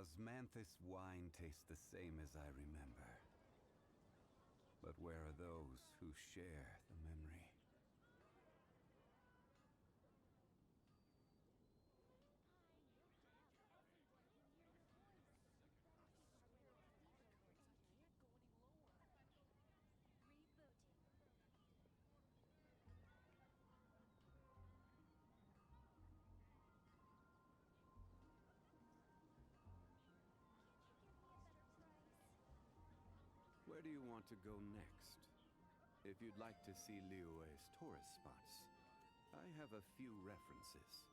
Osmanthus wine tastes the same as I remember. But where are those who share the memory? Where do you want to go next? If you'd like to see Liyue's tourist spots, I have a few references.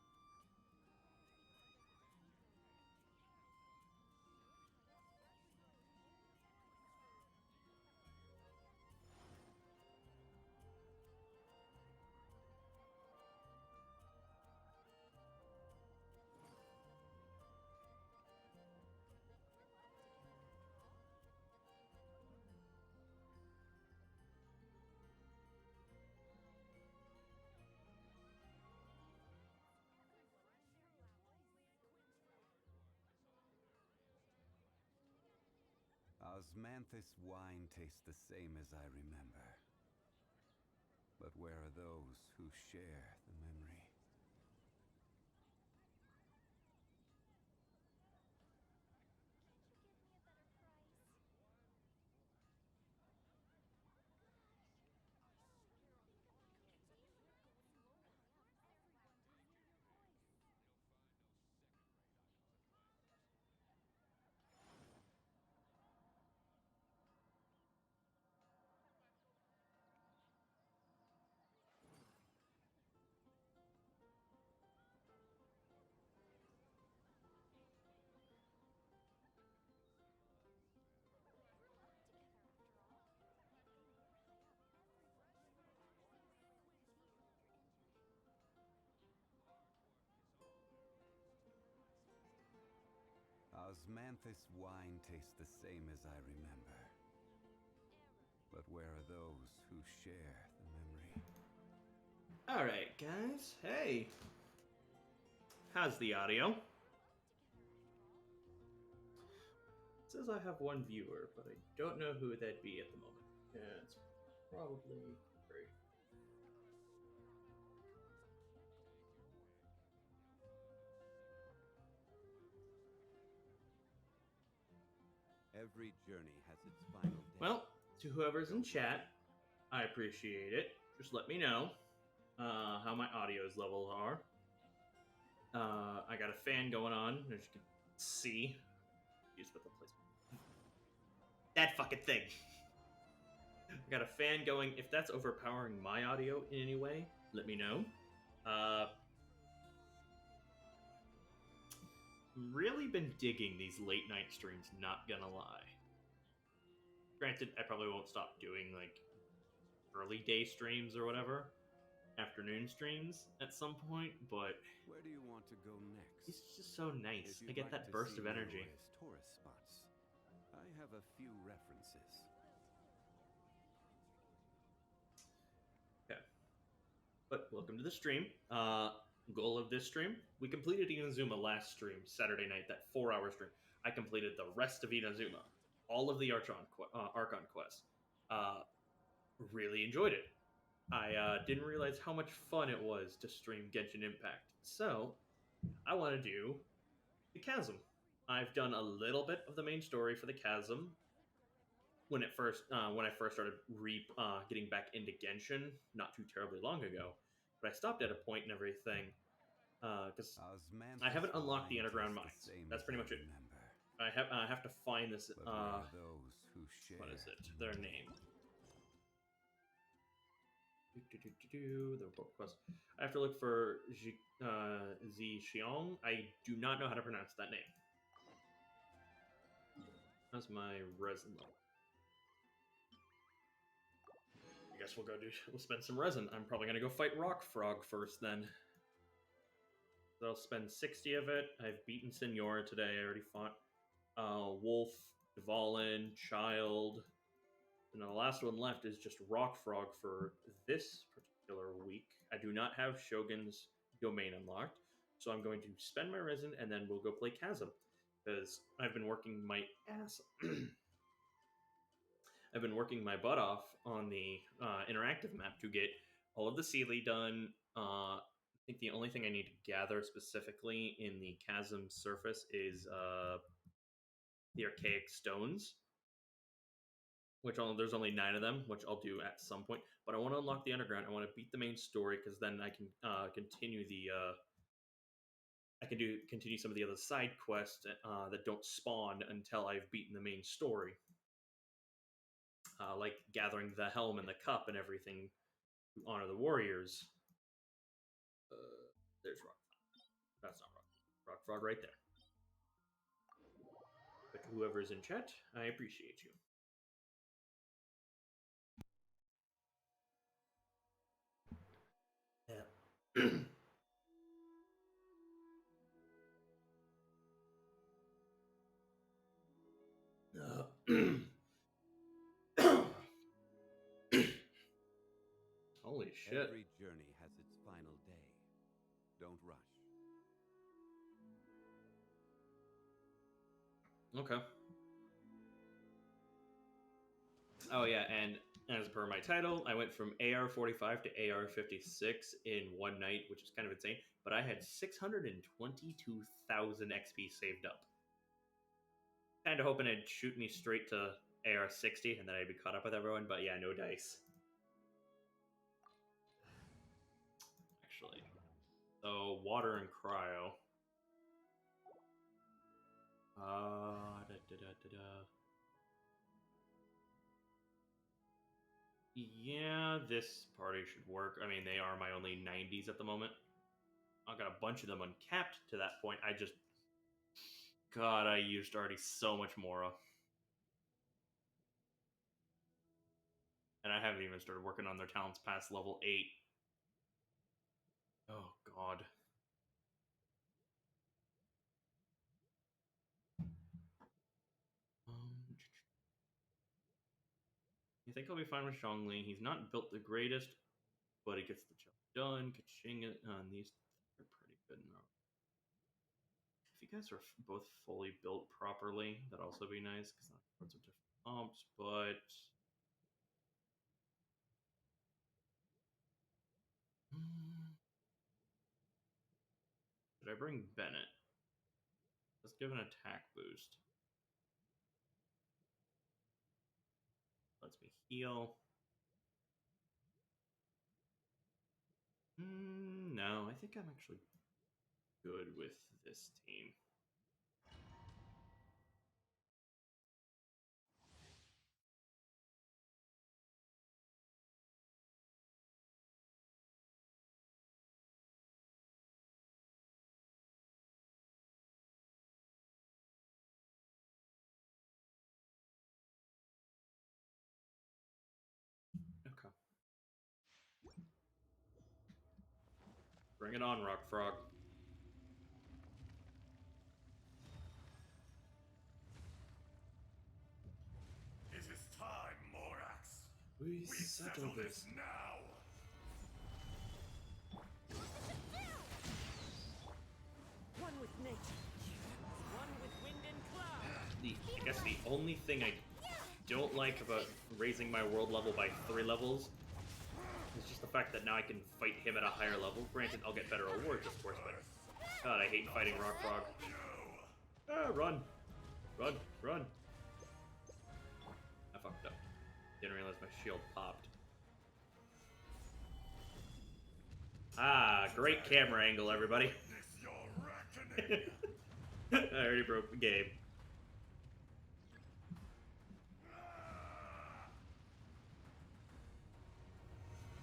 Osmanthus wine tastes the same as I remember. But where are those who share the memory? Osmanthus wine tastes the same as I remember. But where are those who share the memory? Alright, guys. Hey. How's the audio? It says I have one viewer, but I don't know who that'd be at the moment. Yeah, it's probably great. Every journey has its final day. Well, to whoever's in chat, I appreciate it. Just let me know how my audio's levels are. I got a fan going on, as you can see. Use with the placement. That fucking thing. I got a fan going. If that's overpowering my audio in any way, let me know. Really been digging these late night streams, not gonna lie. Granted, I probably won't stop doing like early day streams or whatever, afternoon streams at some point, but where do you want to go next? It's just so nice. I get that burst of energy. Tourist spots, I have a few references. Okay. But welcome to the stream. Goal of this stream, we completed Inazuma last stream, Saturday night, that 4-hour stream. I completed the rest of Inazuma, all of the Archon quests. Really enjoyed it. I didn't realize how much fun it was to stream Genshin Impact. So, I want to do the Chasm. I've done a little bit of the main story for the Chasm when I first started getting back into Genshin, not too terribly long ago. But I stopped at a point and everything because I haven't unlocked the underground mines. That's pretty much it. I have to find this. Those who share what is it? Their name. The world quest. I have to look for Xiong. I do not know how to pronounce that name. That's my resin level. I guess we'll spend some resin. I'm probably gonna go fight Rock Frog first then. So I'll spend 60 of it. I've beaten Senora today. I already fought Wolf, Dvalin, Child. And the last one left is just Rock Frog for this particular week. I do not have Shogun's domain unlocked, so I'm going to spend my resin and then we'll go play Chasm. because I've been working my ass. I've been working my butt off on the interactive map to get all of the Sealy done. I think the only thing I need to gather specifically in the chasm surface is the archaic stones, there's only 9 of them, which I'll do at some point. But I want to unlock the underground. I want to beat the main story because then I can continue continue some of the other side quests that don't spawn until I've beaten the main story, like gathering the helm and the cup and everything to honor the warriors. There's Rock. That's not Rock. Rock Frog right there. But whoever's in chat, I appreciate you. Yeah. Holy shit. Every journey has its final day. Don't rush. Okay. Oh yeah, and as per my title, I went from AR 45 to AR 56 in one night, which is kind of insane. But I had 622,000 XP saved up. Kind of hoping it'd shoot me straight to AR 60 and then I'd be caught up with everyone. But yeah, no dice. Actually, so water and cryo. Yeah, this party should work. I mean, they are my only 90s at the moment. I got a bunch of them uncapped to that point. God, I used already so much Mora. And I haven't even started working on their talents past level 8. Oh, God. You think I'll be fine with Zhongli? He's not built the greatest, but he gets the job done. Kaching it on these are pretty good now. If you guys are both fully built properly, that'd also be nice because not lots of different comps. But should I bring Bennett? Let's give an attack boost. Lets me heal. No, I think I'm actually good with this team. Okay. Bring it on, Rock Frog. It is time, Morax. We settle this now. One with nature, one with wind and cloud. I guess the only thing I don't like about raising my world level by 3 levels is just the fact that now I can fight him at a higher level. Granted, I'll get better awards, of course, but God, I hate fighting Rock Frog. Run! Run! Run! I fucked up. Didn't realize my shield popped. Great camera angle, everybody. I already broke the game.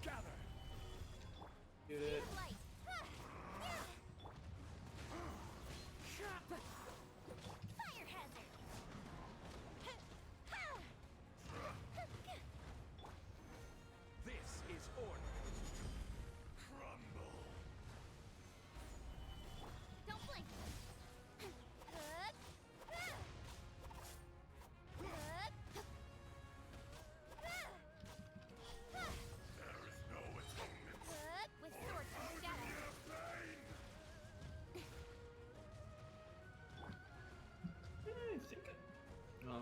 Gather. Get it. Fire hazard. This is order. Crumble. Don't blink.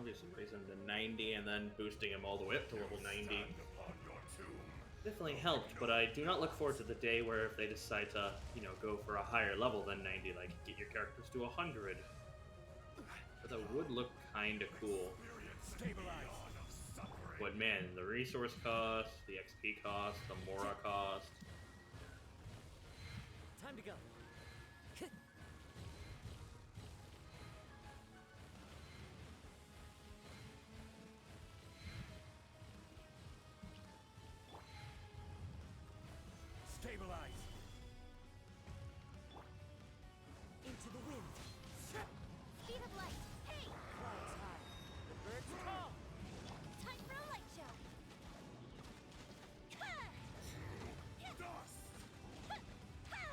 obviously raising him to 90 and then boosting him all the way up to level 90 Upon your tomb. definitely helped, but I do not look forward to the day where if they decide to, go for a higher level than 90, like get your characters to 100. But that would look kind of cool. Stabilize. Of suffering. But man, the resource cost, the XP cost, the Mora cost. Time to go. Stabilize. Into the wind. Speed of light. Hey! Clouds high. The birds call. Time for a light show. Ha! Dust. Ha! Ha!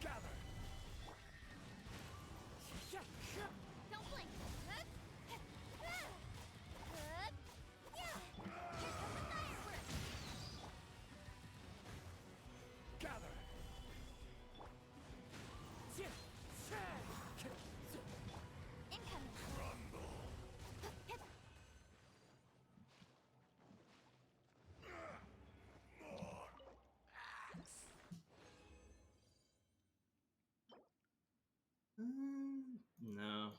Gather. Don't blink. Hup. Hup. Yeah! Here comes the fireworks. Gather. Incoming. Rumble. More. Axe. No.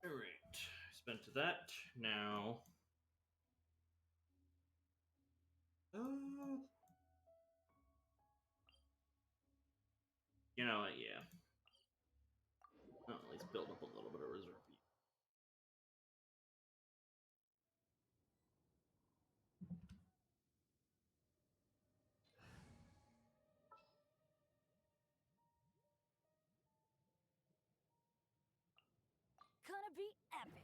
Alright. Spent that. Now. You know what? Yeah. I'll at least build up a little bit of reserve. Gonna be epic.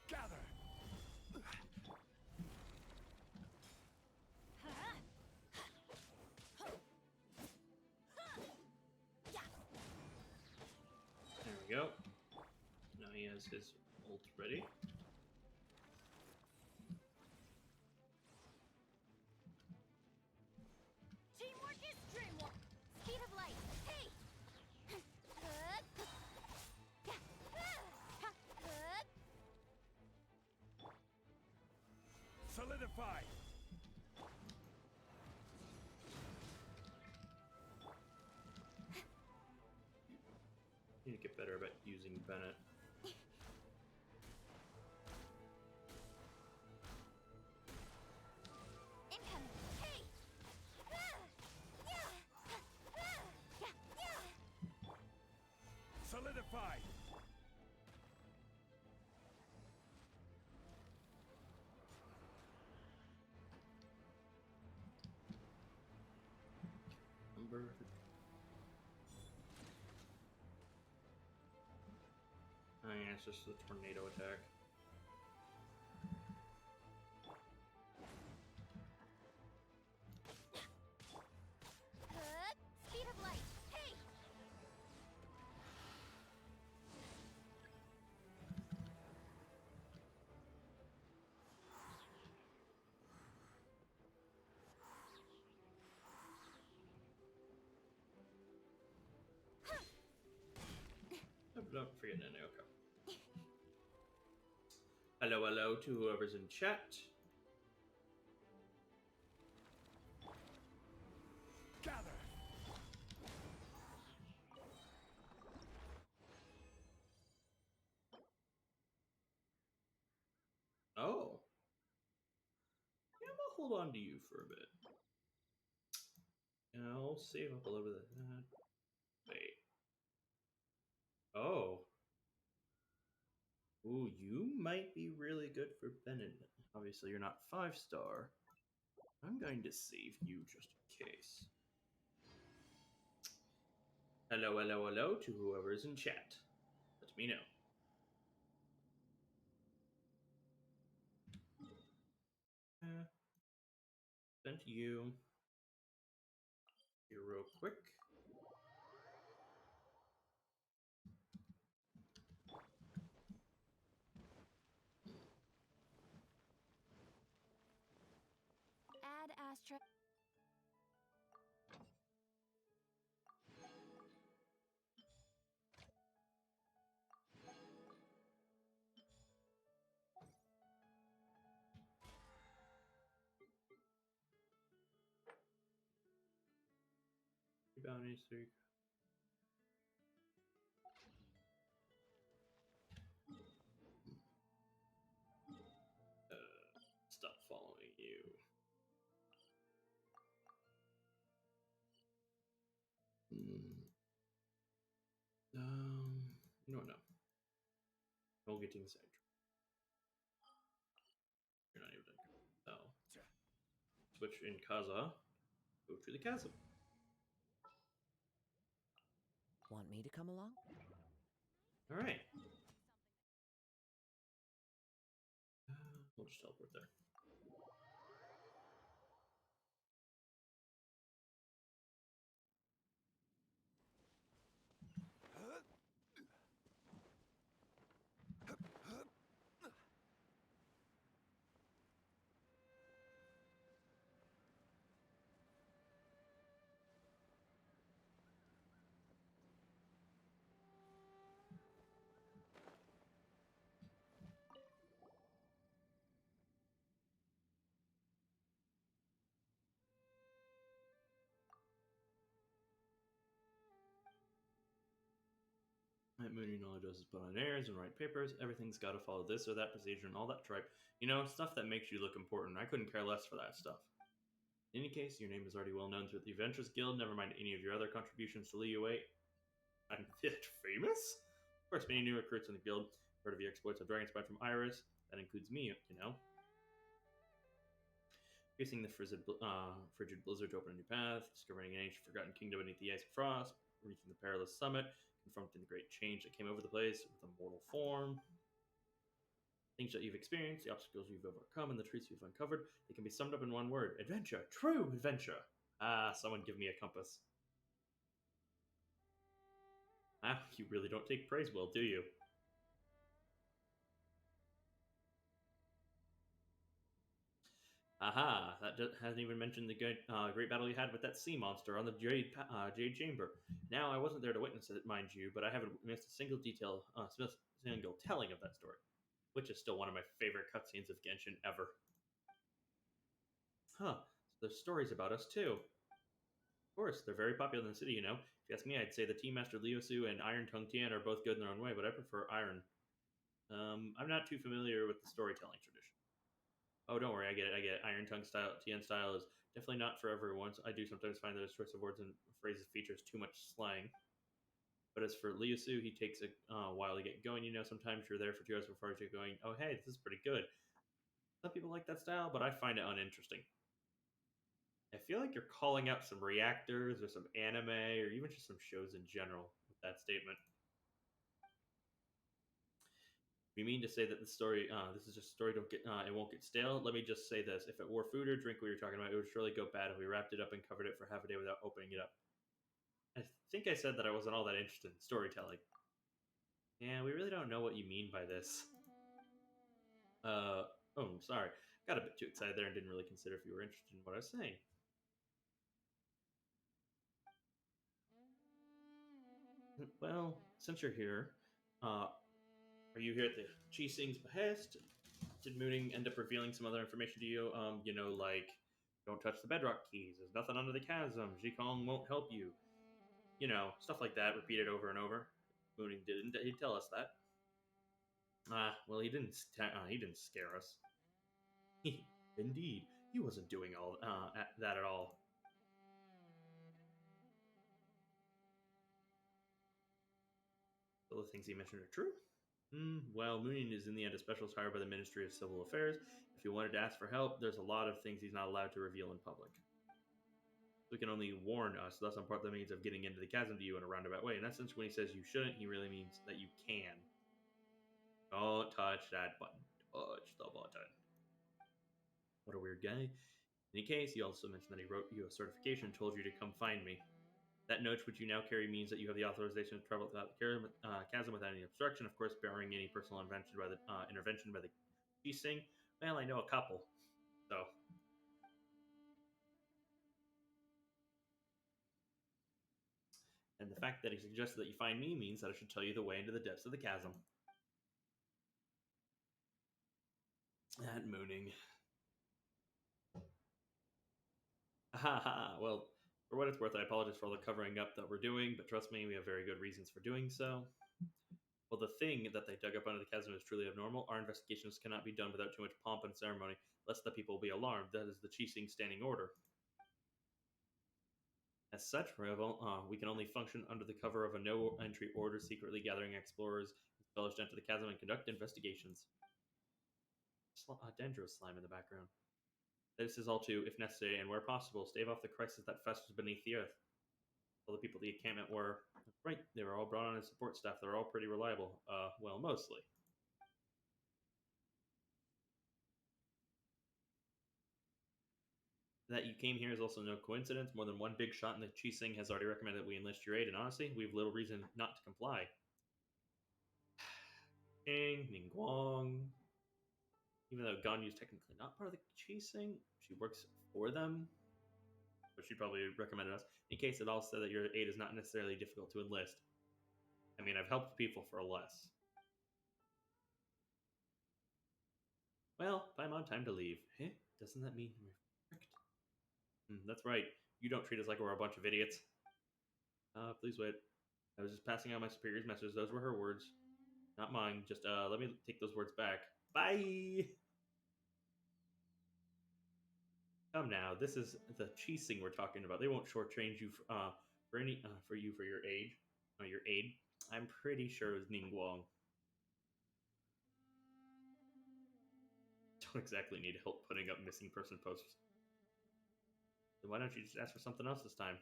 Gather. There we go. Now he has his ult ready. Teamwork is dreamwork. Speed of light. Hey! Hup. Hup. Solidify. Need to get better about using Bennett. Incoming. Hey! Yeah! Solidify. Number. Oh yeah, it's just the tornado attack. Hup. Speed of light. Hey! Don't forget Naoka. Hello, hello to whoever's in chat. Gather. Oh. Yeah, I'm gonna hold on to you for a bit. I'll save up a little bit of that. Wait. Oh. Ooh, you might be really good for Bennett. Obviously, you're not 5-star. I'm going to save you just in case. Hello, hello, hello to whoever's in chat. Let me know. Sent you here real quick. Add Astra. Bounties, there you go. Stop following you. No, no. We'll get to the side. You're not even done. Oh. Switch in Kaza. Go to the chasm. Want me to come along? All right. We'll just teleport there. That moony knowledge is put on airs and write papers. Everything's got to follow this or that procedure and all that tripe. You know, stuff that makes you look important. I couldn't care less for that stuff. In any case, your name is already well known through the Adventurers Guild. Never mind any of your other contributions to Liyue. I'm that famous? Of course, many new recruits in the guild heard of your exploits of Dragonspine from Iris. That includes me, you know. Facing the frigid blizzard to open a new path, discovering an ancient forgotten kingdom beneath the ice and frost, reaching the perilous summit, confronting the great change that came over the place with a mortal form. Things that you've experienced, the obstacles you've overcome, and the truths you've uncovered, they can be summed up in one word. Adventure! True adventure! Ah, someone give me a compass. Ah, you really don't take praise well, do you? Aha, that hasn't even mentioned the great battle you had with that sea monster on the Jade Chamber. Now, I wasn't there to witness it, mind you, but I haven't missed a single detail, single telling of that story, which is still one of my favorite cutscenes of Genshin ever. Huh, so there's stories about us too. Of course, they're very popular in the city, you know. If you ask me, I'd say the Team Master Liusu and Iron Tongue Tian are both good in their own way, but I prefer Iron. I'm not too familiar with the storytelling tradition. Oh, don't worry, I get it. Iron Tongue style, Tian style is definitely not for everyone. So I do sometimes find that his choice of words and phrases features too much slang. But as for Liusu, he takes a while to get going. You know, sometimes you're there for 2 hours before you get going. Oh, hey, this is pretty good. Some people like that style, but I find it uninteresting. I feel like you're calling out some reactors or some anime or even just some shows in general with that statement. If you mean to say that the story, this is just a story, it won't get stale, let me just say this. If it were food or drink we were talking about, it would surely go bad if we wrapped it up and covered it for half a day without opening it up. I think I said that I wasn't all that interested in storytelling. Yeah, we really don't know what you mean by this. Oh, sorry. Got a bit too excited there and didn't really consider if you were interested in what I was saying. Well, since you're here, are you here at the Qixing's behest? Did Mooning end up revealing some other information to you? You know, like, don't touch the bedrock keys. There's nothing under the chasm. Zhikong won't help you. You know, stuff like that, repeated over and over. Mooning didn't. He'd tell us that. Well, he didn't scare us. Indeed, he wasn't doing all that at all. All the things he mentioned are true. Well, Moonin is in the end a specialist hired by the Ministry of Civil Affairs. If he wanted to ask for help, there's a lot of things he's not allowed to reveal in public. We can only warn us, thus impart the means of getting into the chasm to you in a roundabout way. In essence, when he says you shouldn't, he really means that you can. Don't touch that button. Touch the button. What a weird guy. In any case, he also mentioned that he wrote you a certification and told you to come find me. That note, which you now carry, means that you have the authorization to travel throughout the chasm without any obstruction, of course, barring any personal intervention by the G-Sing. Well, I know a couple, so. And the fact that he suggested that you find me means that I should tell you the way into the depths of the chasm. That mooning. Well, for what it's worth, I apologize for all the covering up that we're doing, but trust me, we have very good reasons for doing so. Well, the thing that they dug up under the chasm is truly abnormal. Our investigations cannot be done without too much pomp and ceremony, lest the people be alarmed. That is the Qixing standing order. As such, we can only function under the cover of a no-entry order, secretly gathering explorers and scholars to enter the chasm and conduct investigations. Dendro slime in the background. This is all to, if necessary and where possible, stave off the crisis that festers beneath the earth. All the people at the encampment were, right, they were all brought on as support staff. They're all pretty reliable. Well, mostly. That you came here is also no coincidence. More than one big shot in the Qixing has already recommended that we enlist your aid, and honestly, we have little reason not to comply. King, Ningguang. Even though Ganyu is technically not part of the Qixing, she works for them. But she probably recommended us. In case it all said that your aid is not necessarily difficult to enlist. I mean, I've helped people for less. Well, Paimon, time to leave. Eh? Doesn't that mean we're fricked? That's right. You don't treat us like we're a bunch of idiots. Please wait. I was just passing on my superior's message. Those were her words. Not mine. Just, let me take those words back. Bye! Come now, this is the Qixing we're talking about. They won't shortchange you for your aid. I'm pretty sure it was Ningguang. Don't exactly need help putting up missing person posters. So why don't you just ask for something else this time?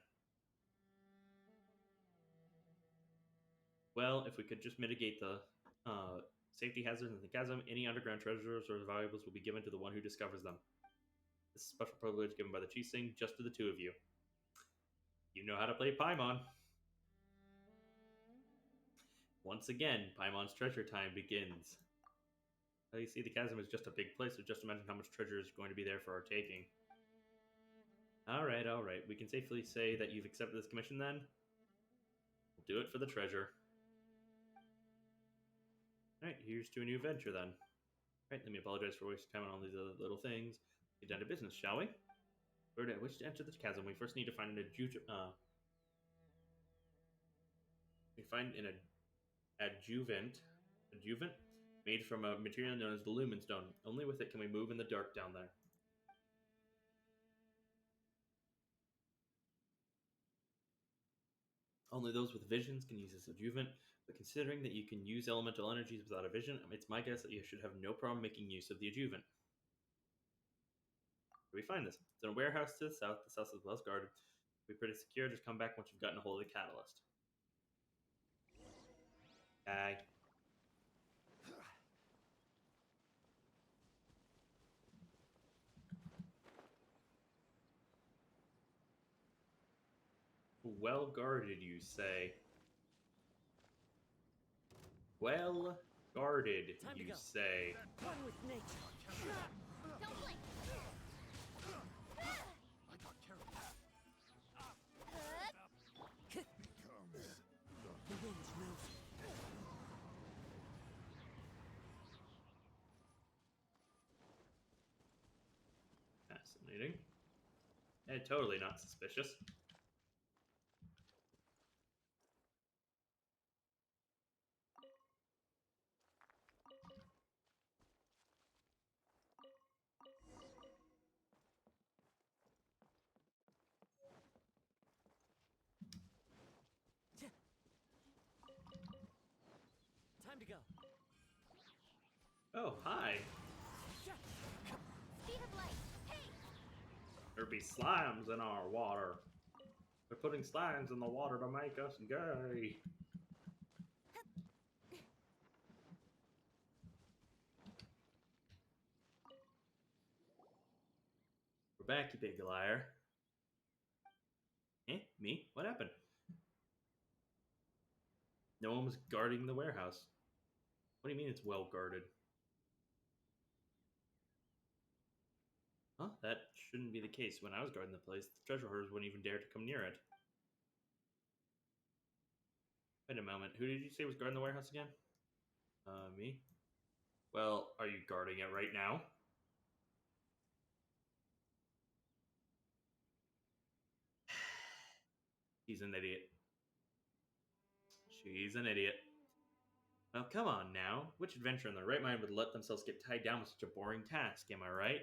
Well, if we could just mitigate the safety hazards in the chasm, any underground treasures or valuables will be given to the one who discovers them. This is a special privilege given by the Qixing just to the two of you. You know how to play Paimon. Once again, Paimon's treasure time begins. Well, you see, the chasm is just a big place, so just imagine how much treasure is going to be there for our taking. Alright. We can safely say that you've accepted this commission, then? We'll do it for the treasure. Alright, here's to a new venture, then. Alright, let me apologize for wasting time on all these other little things. Get down to business, shall we? Where do I wish to enter the chasm? We first need to find an adjuvant made from a material known as the Lumen Stone. Only with it can we move in the dark down there. Only those with visions can use this adjuvant, but considering that you can use elemental energies without a vision, it's my guess that you should have no problem making use of the adjuvant. Where do we find this? It's in a warehouse to the south. The south is well guarded. It'll be pretty secure. Just come back once you've gotten a hold of the catalyst. Bye. Well guarded, you say? Well guarded, you say? One with nature. Don't blink. I got carried. Becomes The wind knows it. Fascinating. And totally not suspicious. Time to go. Oh, hi. Speed of light. Hey! There be slimes in our water. They're putting slimes in the water to make us gay. We're back, you big liar. Eh? Me? What happened? No one was guarding the warehouse. What do you mean it's well guarded? Huh? That shouldn't be the case. When I was guarding the place, the treasure hoarders wouldn't even dare to come near it. Wait a moment. Who did you say was guarding the warehouse again? Me? Well, are you guarding it right now? He's an idiot. She's an idiot. Well, come on now. Which adventurer in their right mind would let themselves get tied down with such a boring task, am I right?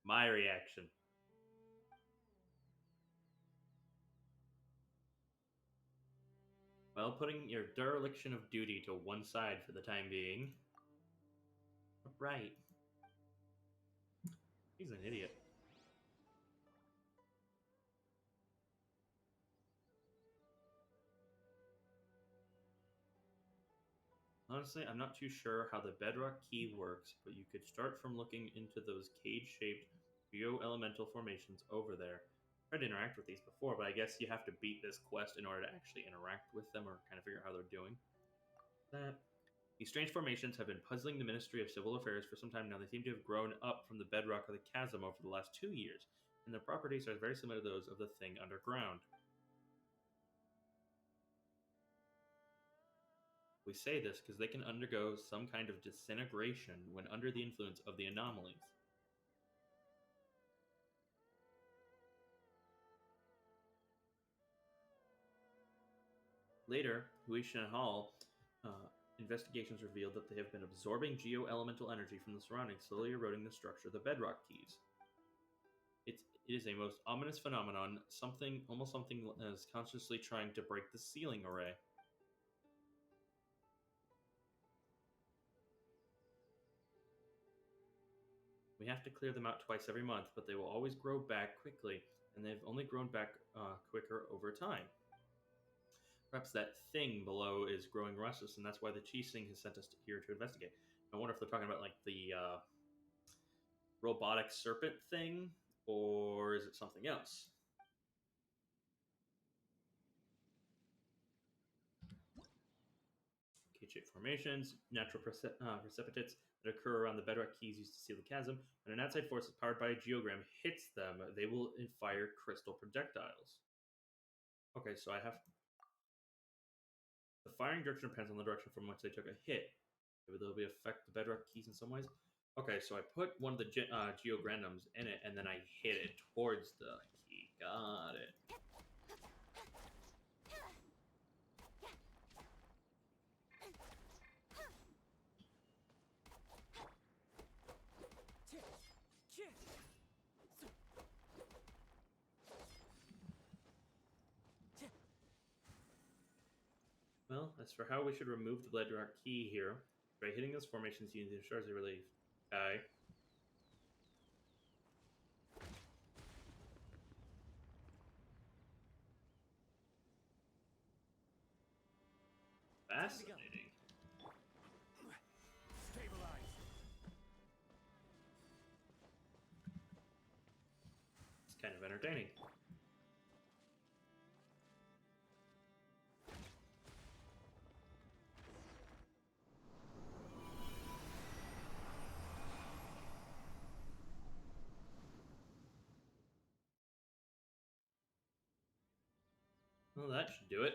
My reaction. Well, putting your dereliction of duty to one side for the time being. Right. He's an idiot. Honestly, I'm not too sure how the bedrock key works, but you could start from looking into those cage-shaped geo-elemental formations over there. I tried to interact with these before, but I guess you have to beat this quest in order to actually interact with them or kind of figure out how they're doing. These strange formations have been puzzling the Ministry of Civil Affairs for some time now. They seem to have grown up from the bedrock of the chasm over the last 2 years, and their properties are very similar to those of the thing underground. We say this because they can undergo some kind of disintegration when under the influence of the anomalies. Later, Huishan Hall investigations revealed that they have been absorbing geo-elemental energy from the surroundings, slowly eroding the structure of the bedrock keys. It is a most ominous phenomenon, almost something is consciously trying to break the sealing array. We have to clear them out twice every month, but they will always grow back quickly, and they've only grown back quicker over time. Perhaps that thing below is growing restless, and that's why the Chasing has sent us here to investigate. I wonder if they're talking about like the robotic serpent thing, or is it something else? Cage-shaped formations, natural precipitates that occur around the bedrock keys used to seal the chasm. When an outside force powered by a geogram hits them, they will fire crystal projectiles. Okay, so I have... The firing direction depends on the direction from which they took a hit. Maybe they'll affect the bedrock keys in some ways. Okay, so I put one of the geograndums in it, and then I hit it towards the key. Got it. Well, as for how we should remove the bedrock key here, by hitting those formations using the shards of relief. Okay. Fascinating. Stabilize. It's kind of entertaining. Well, that should do it.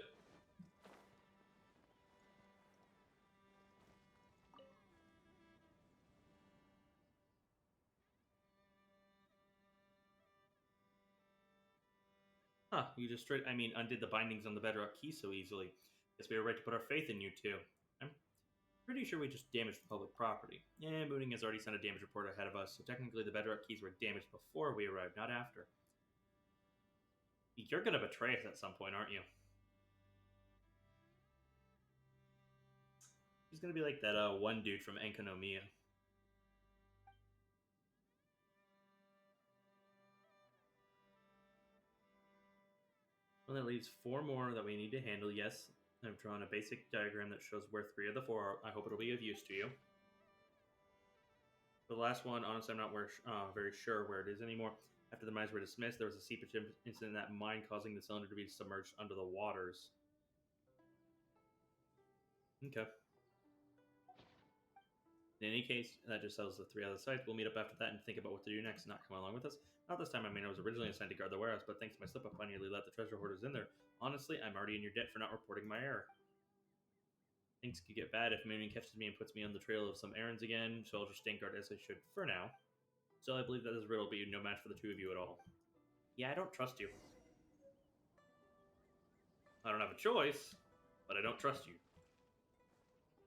Huh, you destroyed, undid the bindings on the bedrock key so easily. Guess we were right to put our faith in you two. I'm pretty sure we just damaged public property. Yeah, Mooning has already sent a damage report ahead of us, so technically the bedrock keys were damaged before we arrived, not after. You're gonna betray us at some point, aren't you? He's gonna be like that one dude from Enkonomiya. Well, that leaves 4 more that we need to handle. Yes, I've drawn a basic diagram that shows where 3 of the 4 are. I hope it'll be of use to you. The last one, honestly, I'm not very sure where it is anymore. After the mines were dismissed, there was a seepage incident in that mine causing the cylinder to be submerged under the waters. Okay. In any case, that just settles the 3 other sites. We'll meet up after that and think about what to do next and not come along with us. Not this time, I mean, I was originally assigned to guard the warehouse, but thanks to my slip-up, I nearly let the treasure hoarders in there. Honestly, I'm already in your debt for not reporting my error. Things could get bad if Moon catches me and puts me on the trail of some errands again, so I'll just stand guard as I should for now. Still, I believe that this riddle will be no match for the 2 of you at all. Yeah, I don't trust you. I don't have a choice, but I don't trust you.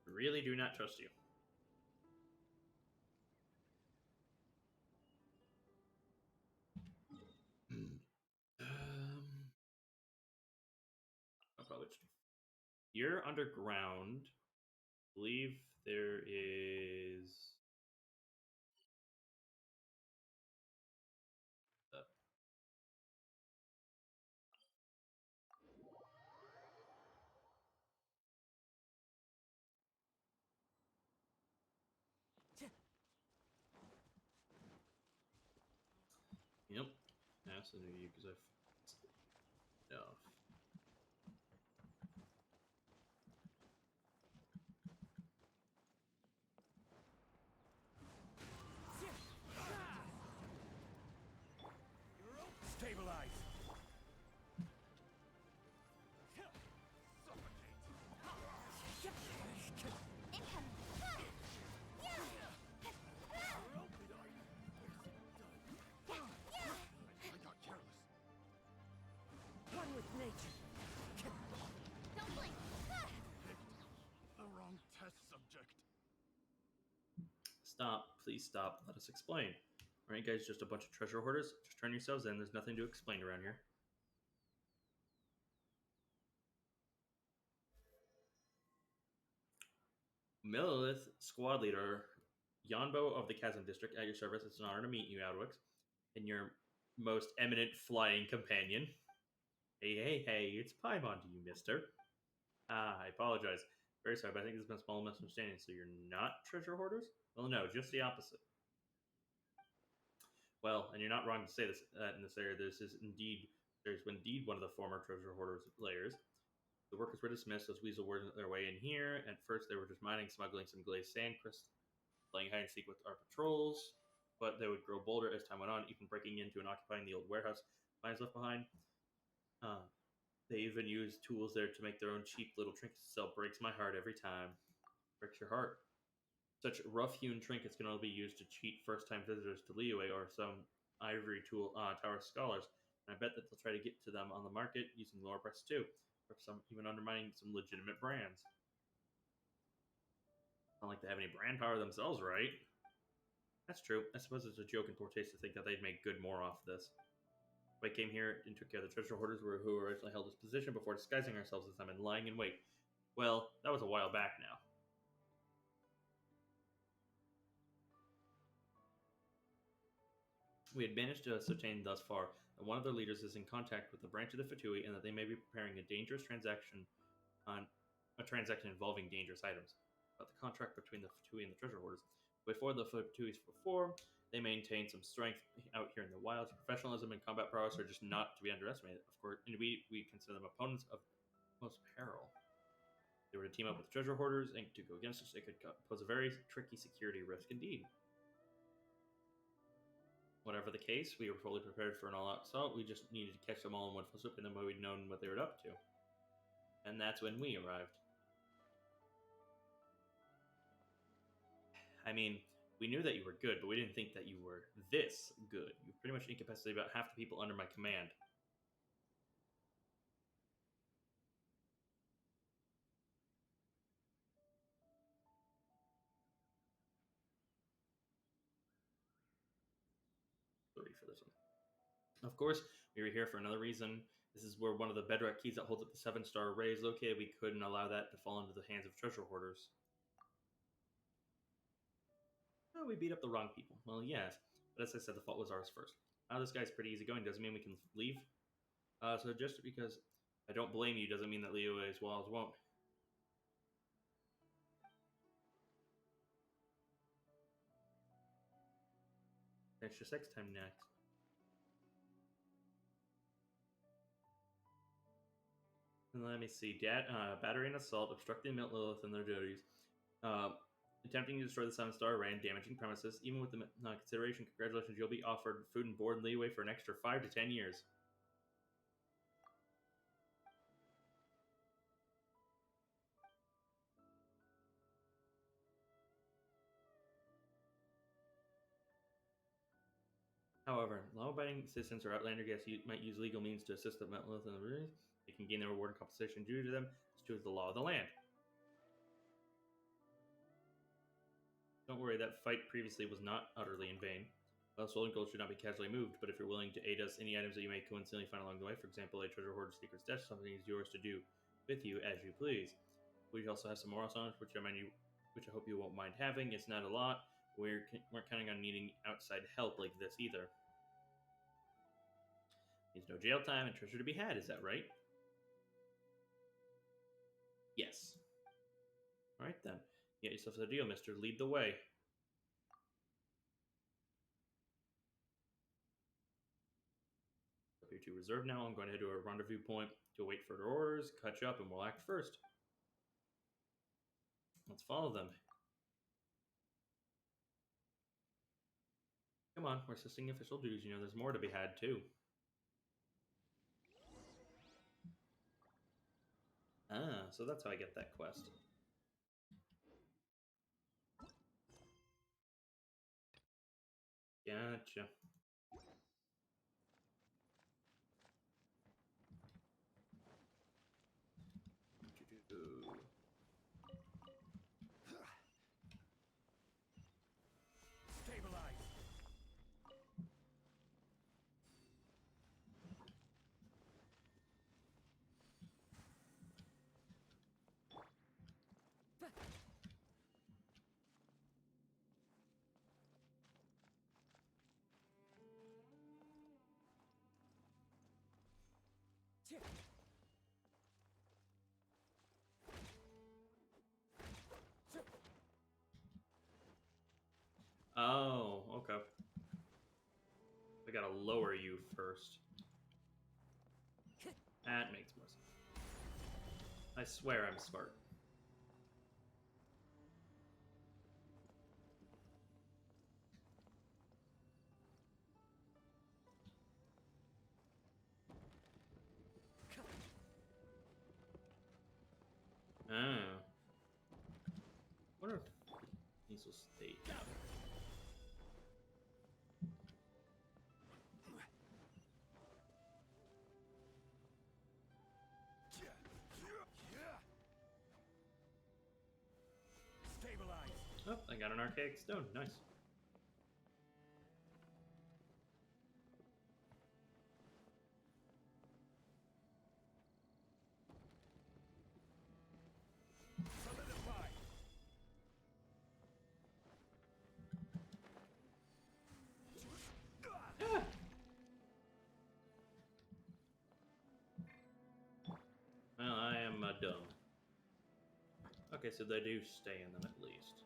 I really do not trust you. I'll probably just... You're underground. I believe there is... Yep. That's the new you because I've... off. Stabilize. Incoming. I got careless. One with nature. Don't blink. The wrong test subject. Stop. Please stop. Let us explain. Alright, guys, just a bunch of treasure hoarders. Just turn yourselves in. There's nothing to explain around here. Millith, squad leader, Yanbo of the Chasm District, at your service. It's an honor to meet you, AlduicS, and your most eminent flying companion. Hey, it's Paimon to you, mister. I apologize. Very sorry, but I think there's been a small misunderstanding. So you're not treasure hoarders? Well, no, just the opposite. Well, and you're not wrong to say this in this area. There's indeed one of the former treasure hoarders' layers. The workers were dismissed as Weasel worked their way in here. At first, they were just mining, smuggling some glazed sand crystals, playing hide and seek with our patrols. But they would grow bolder as time went on, even breaking into and occupying the old warehouse mines left behind. They even used tools there to make their own cheap little trinkets to sell. Breaks my heart every time. Breaks your heart. Such rough-hewn trinkets can only be used to cheat first-time visitors to Liyue or some ivory tower scholars. And I bet that they'll try to get to them on the market using lower prices too, or some even undermining some legitimate brands. Not like they have any brand power themselves, right? That's true. I suppose it's a joke in poor taste to think that they'd make good more off this. I came here and took care of the treasure hoarders who originally held this position before disguising ourselves as them and lying in wait. Well, that was a while back now. We had managed to ascertain thus far that one of their leaders is in contact with the branch of the Fatui and that they may be preparing a dangerous transaction involving dangerous items. About the contract between the Fatui and the treasure hoarders. Before the Fatuis were formed, they maintained some strength out here in the wilds. Professionalism and combat prowess are just not to be underestimated, of course, and we consider them opponents of most peril. They were to team up with treasure hoarders and to go against us. It could pose a very tricky security risk indeed. Whatever the case, we were fully prepared for an all-out assault. We just needed to catch them all in one fell swoop, and then we'd known what they were up to. And that's when we arrived. I mean, we knew that you were good, but we didn't think that you were this good. You pretty much incapacitated about half the people under my command. Sorry for this one. Of course, we were here for another reason. This is where one of the bedrock keys that holds up the 7-star array is located. We couldn't allow that to fall into the hands of treasure hoarders. Oh, we beat up the wrong people. Well, yes, but as I said, the fault was ours first. Now this guy's pretty easygoing. Doesn't mean we can leave. So just because I don't blame you doesn't mean that Leo's walls won't. Extra sex time next. And let me see. Battery and assault, obstructing Mount Lilith and their duties. Attempting to destroy the 7-star array and damaging premises. Even with the consideration, congratulations, you'll be offered food and board leeway for an extra 5 to 10 years. However, law-abiding citizens or outlander guests might use legal means to assist the Mount Lilith and the ruins. They can gain their reward and compensation due to them. It's due to the law of the land. Don't worry, that fight previously was not utterly in vain. Well, stolen gold should not be casually moved, but if you're willing to aid us, any items that you may coincidentally find along the way, for example, a treasure hoarder's secret stash, something is yours to do with you as you please. We also have some morals on it, which I hope you won't mind having. It's not a lot. We're counting on needing outside help like this either. Means no jail time and treasure to be had, is that right? Yes. Alright then. Get yourself a deal, mister. Lead the way. Up here to reserve now. I'm going to head to a rendezvous point to await further orders, catch up, and we'll act first. Let's follow them. Come on, we're assisting official duties. You know, there's more to be had, too. Ah, so that's how I get that quest. Gotcha. Stabilize. Oh, okay. I gotta lower you first. That makes more sense. I swear I'm smart. Oh. Wonder if these will stay down. Stabilize. Oh, I got an archaic stone. Nice. Solidify. Ah. Well, I am dumb. Okay, so they do stay in them at least.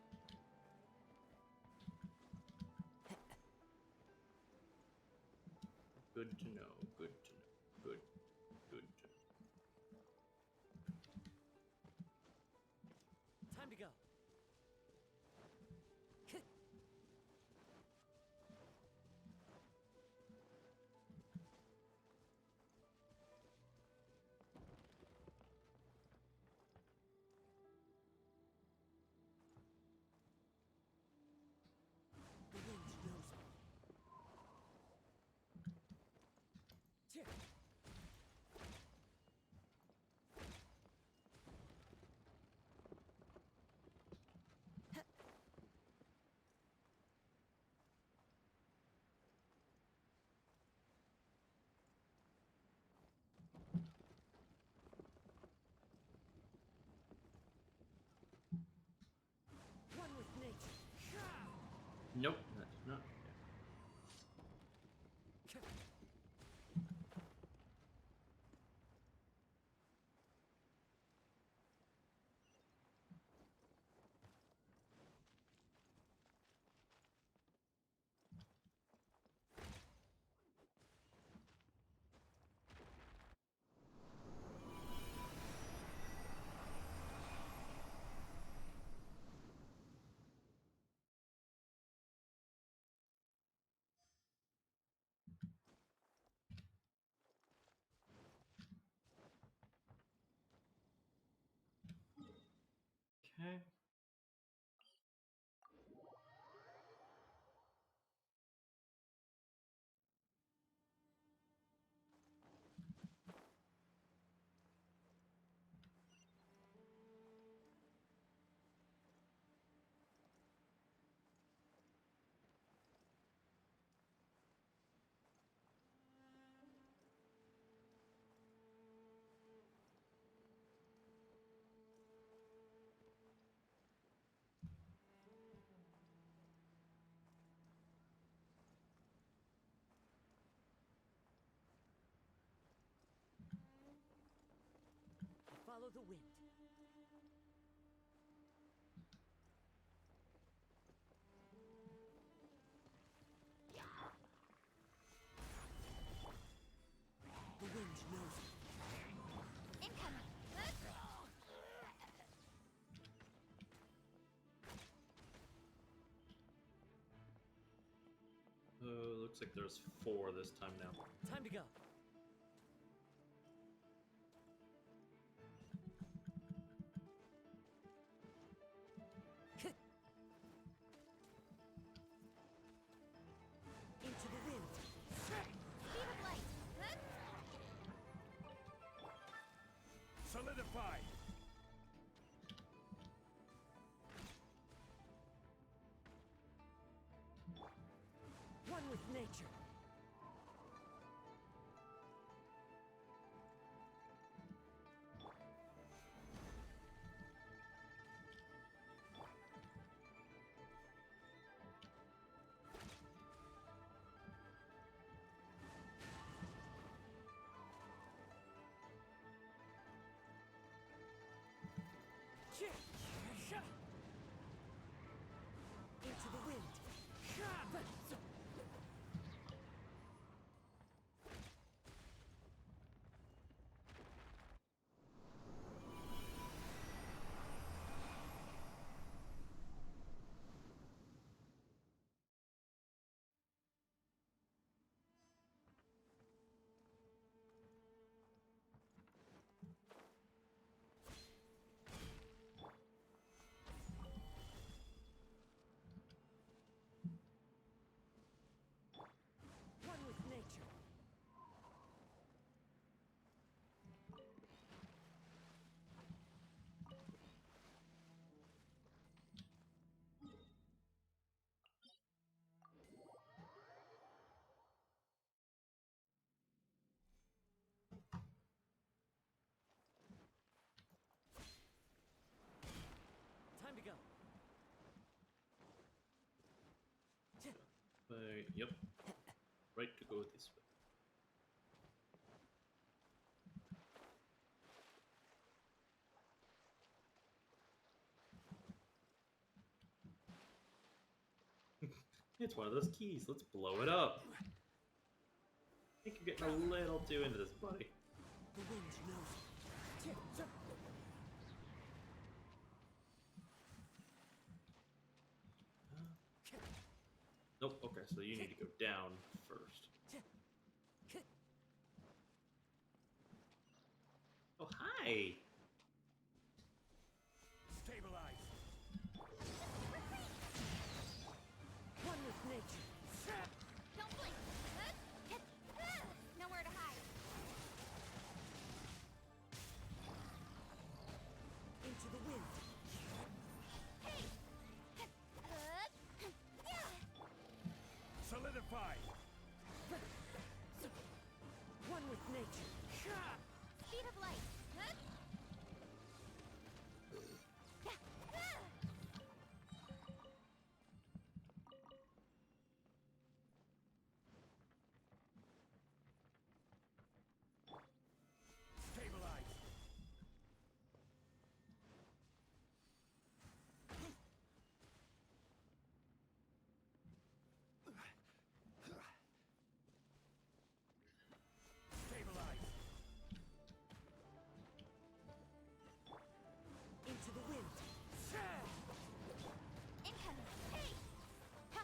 Good to know, good to know, good to know. Time to go. The wind knows me. Follow the wind. The wind knows it. Incoming. Looks like there's 4 this time now. Time to go. Into the wind. Speed of light. Solidify. One with nature. Into the wind. One with nature. Time to go. Yep. Right to go this way. It's one of those keys. Let's blow it up. I think you're getting a little too into this, buddy. The wind knows it. Nope. Okay, so you need to go down first. Oh, hi. Stabilize. One with nature. Don't blink. Nowhere to hide. Into the wind. Hey. Solidify. One with nature. Speed of light. Stabilize. Stabilize. Into the wind. Incoming. Hey. Ha.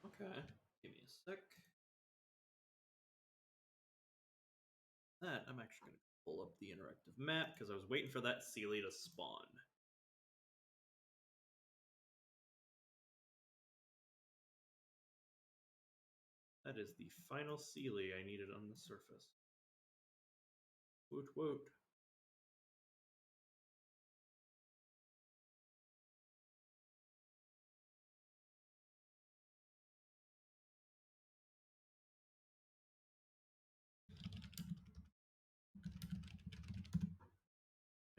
Okay. Give me a sec. That I'm actually going to pull up the interactive map because I was waiting for that Sealy to spawn. That is the final Sealy I needed on the surface. Woot woot.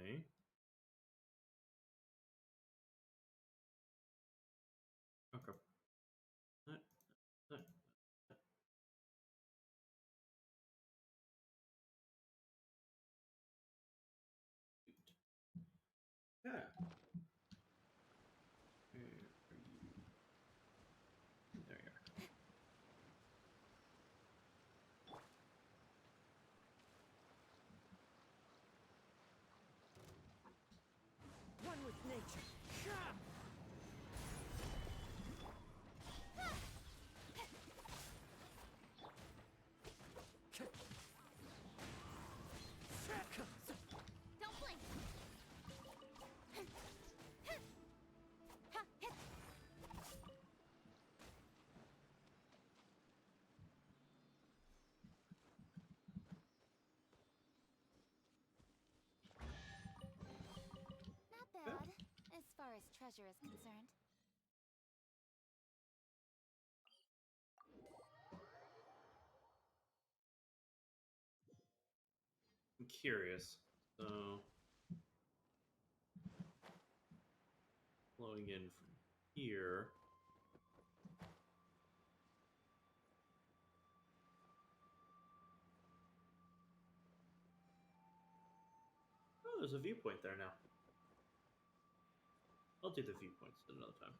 Okay. Okay. That, that. Yeah. Where are you? There you are. One with nature. Don't blink. Not bad, as far as treasure is concerned. I'm curious. So, flowing in from here. Oh, there's a viewpoint there now. I'll do the viewpoints at another time.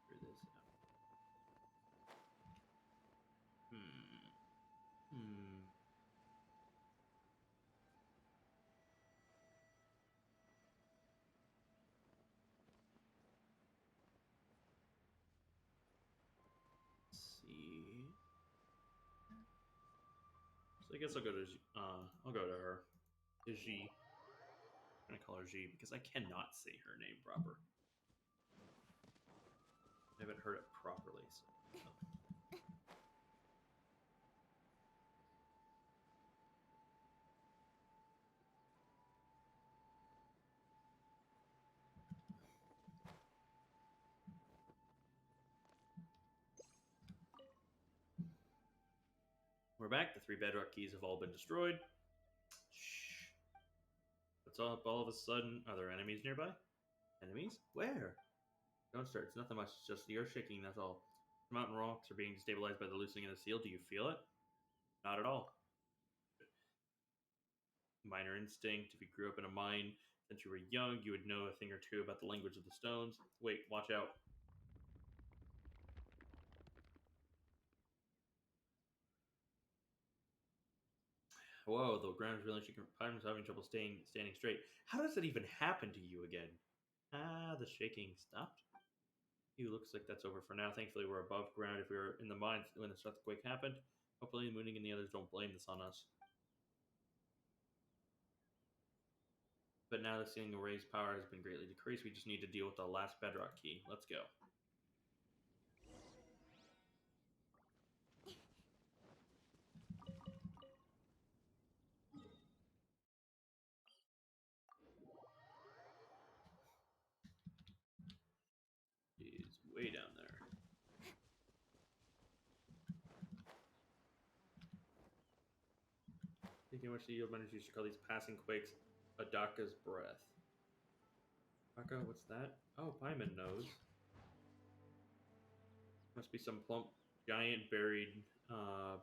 Figure this out. Let's see. So I guess I'll go to her. G. I'm gonna call her G because I cannot say her name proper. I haven't heard it properly. So. We're back. The 3 bedrock keys have all been destroyed. Shh. What's up all of a sudden? Are there enemies nearby? Enemies? Where? Don't start. It's nothing much. It's just the earth shaking, that's all. The mountain rocks are being destabilized by the loosening of the seal. Do you feel it? Not at all. Minor instinct. If you grew up in a mine since you were young, you would know a thing or two about the language of the stones. Wait, watch out. Whoa, the ground is really shaking. I'm having trouble standing straight. How does it even happen to you again? Ah, the shaking stopped. You looks like that's over for now. Thankfully, we're above ground. If we were in the mines when the earthquake happened, hopefully Mooning and the others don't blame this on us. But now the sealing array's power has been greatly decreased. We just need to deal with the last bedrock key. Let's go. He's way down there. Thinking which the yield managers used to call these passing quakes Adaka's breath. Adaka, what's that? Oh, Paimon knows. Must be some plump giant buried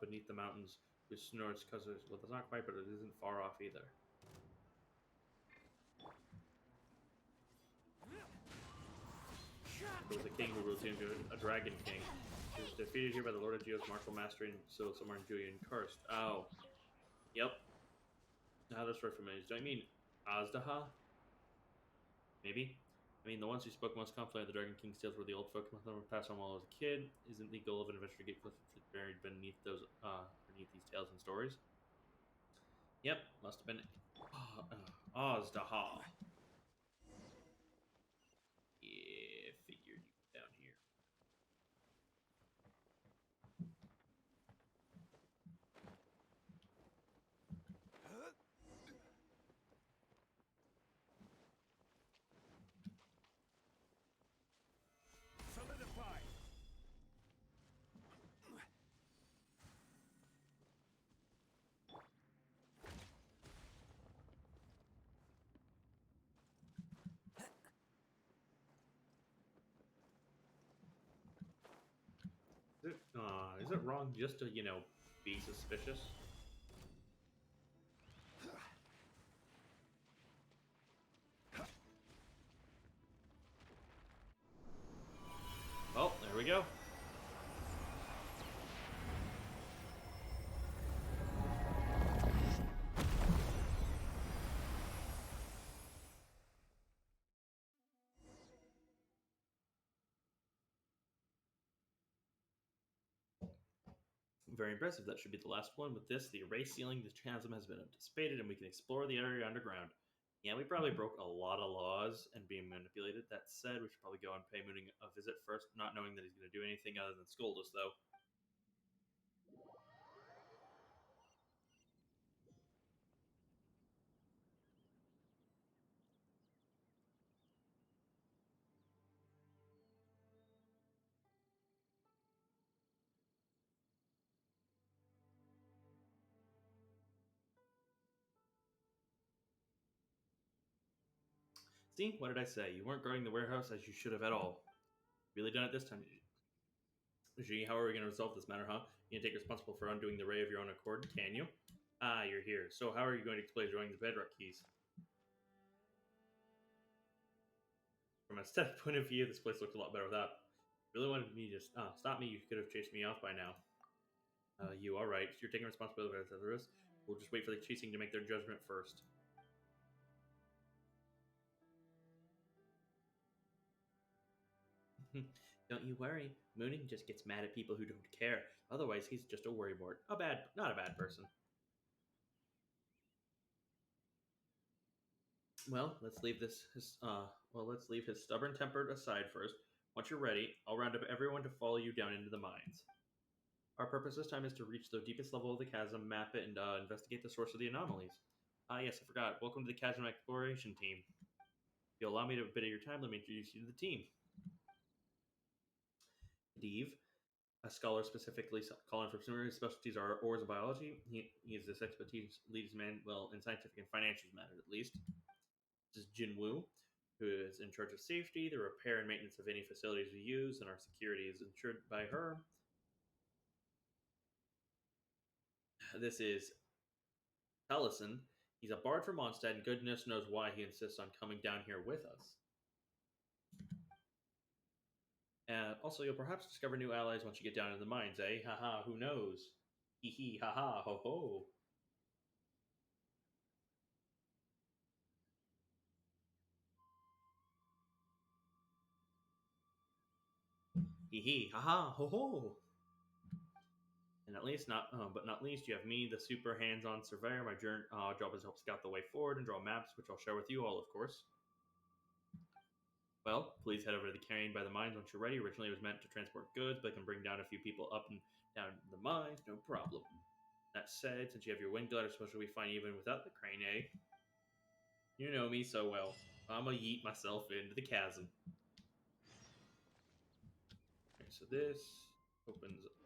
beneath the mountains who snorts because well, that's not quite, but it isn't far off either. It was a king who rules into a dragon king. He was defeated here by the Lord of Geo's martial master and so somewhere in Julian cursed. Oh. Yep. Now that's right familiar. Do I mean Azdaha? Maybe? I mean, the ones who spoke most confidently of the Dragon King's tales were the old folk who passed on while I was a kid. Isn't the goal of an adventure to get buried beneath those, beneath these tales and stories? Yep, must have been Azdaha. Yeah, figured you down here. Is it wrong just to, be suspicious? Oh, there we go. Very impressive. That should be the last one. With this, the erase ceiling, the chasm has been dissipated, and we can explore the area underground. Yeah, we probably broke a lot of laws and being manipulated. That said, we should probably go and pay Mooning a visit first, not knowing that he's going to do anything other than scold us, though. See, what did I say? You weren't guarding the warehouse as you should have at all. Really done it this time. Gee, how are we going to resolve this matter, huh? You can take responsible for undoing the ray of your own accord, can you? Ah, you're here. So how are you going to explain joining the bedrock keys? From a aesthetic point of view, this place looked a lot better without. Really wanted me to stop me, you could have chased me off by now. You, alright. You're taking responsibility for this. We'll just wait for the chasing to make their judgment first. Don't you worry. Mooning just gets mad at people who don't care. Otherwise, he's just a worrywart. Not a bad person. Well, let's leave let's leave his stubborn temper aside first. Once you're ready, I'll round up everyone to follow you down into the mines. Our purpose this time is to reach the deepest level of the chasm, map it, and investigate the source of the anomalies. Ah, yes, I forgot. Welcome to the chasm exploration team. If you'll allow me to a bit of your time, let me introduce you to the team. Steve, a scholar specifically calling for similar specialties are ores and biology. He is this expertise leads man, well, in scientific and financial matters at least. This is Jin Woo, who is in charge of safety, the repair and maintenance of any facilities we use, and our security is ensured by her. This is Allison. He's a bard from Mondstadt, and goodness knows why he insists on coming down here with us. Also, you'll perhaps discover new allies once you get down into the mines, eh? Haha, who knows? Hee hee, haha, ho ho. Hee hee, haha, ho ho. And at least but not least, you have me, the super hands-on surveyor. My job is to help scout the way forward and draw maps, which I'll share with you all, of course. Well, please head over to the carrying by the mines once you're ready. Originally, it was meant to transport goods, but I can bring down a few people up and down the mines, no problem. That said, since you have your wind glider, especially we find even without the crane, eh? You know me so well. I'm gonna yeet myself into the chasm. Okay, so this opens up.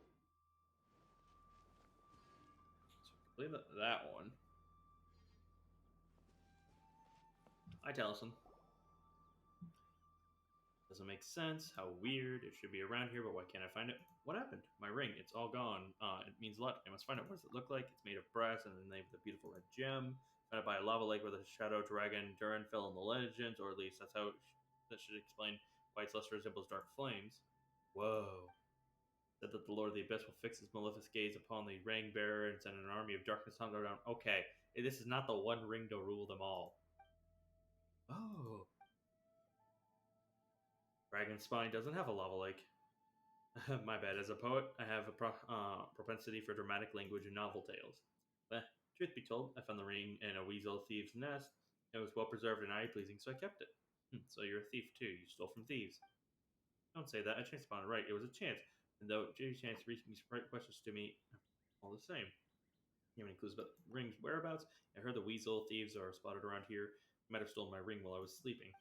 So complete that one. Hi, Taliesin. Doesn't make sense. How weird. It should be around here, but why can't I find it? What happened? My ring. It's all gone. It means a lot. I must find it. What does it look like? It's made of brass and then they have the beautiful red gem. Found it by a lava lake where the shadow dragon Durin fell in the legends, or at least that's how that should explain why its luster resembles dark flames. Whoa. Said that the Lord of the Abyss will fix his maleficent gaze upon the ring bearer and send an army of darkness to hunt down. Okay, this is not the one ring to rule them all. Oh. Dragon's Spine doesn't have a lava lake. My bad. As a poet, I have a propensity for dramatic language and novel tales. Truth be told, I found the ring in a weasel thief's nest. It was well preserved and eye-pleasing, so I kept it. So you're a thief too. You stole from thieves. Don't say that. I chanced upon it right. It was a chance. And though J Chance reached me some questions to me, all the same. You have any clues about the ring's whereabouts? I heard the weasel thieves are spotted around here. They might have stolen my ring while I was sleeping.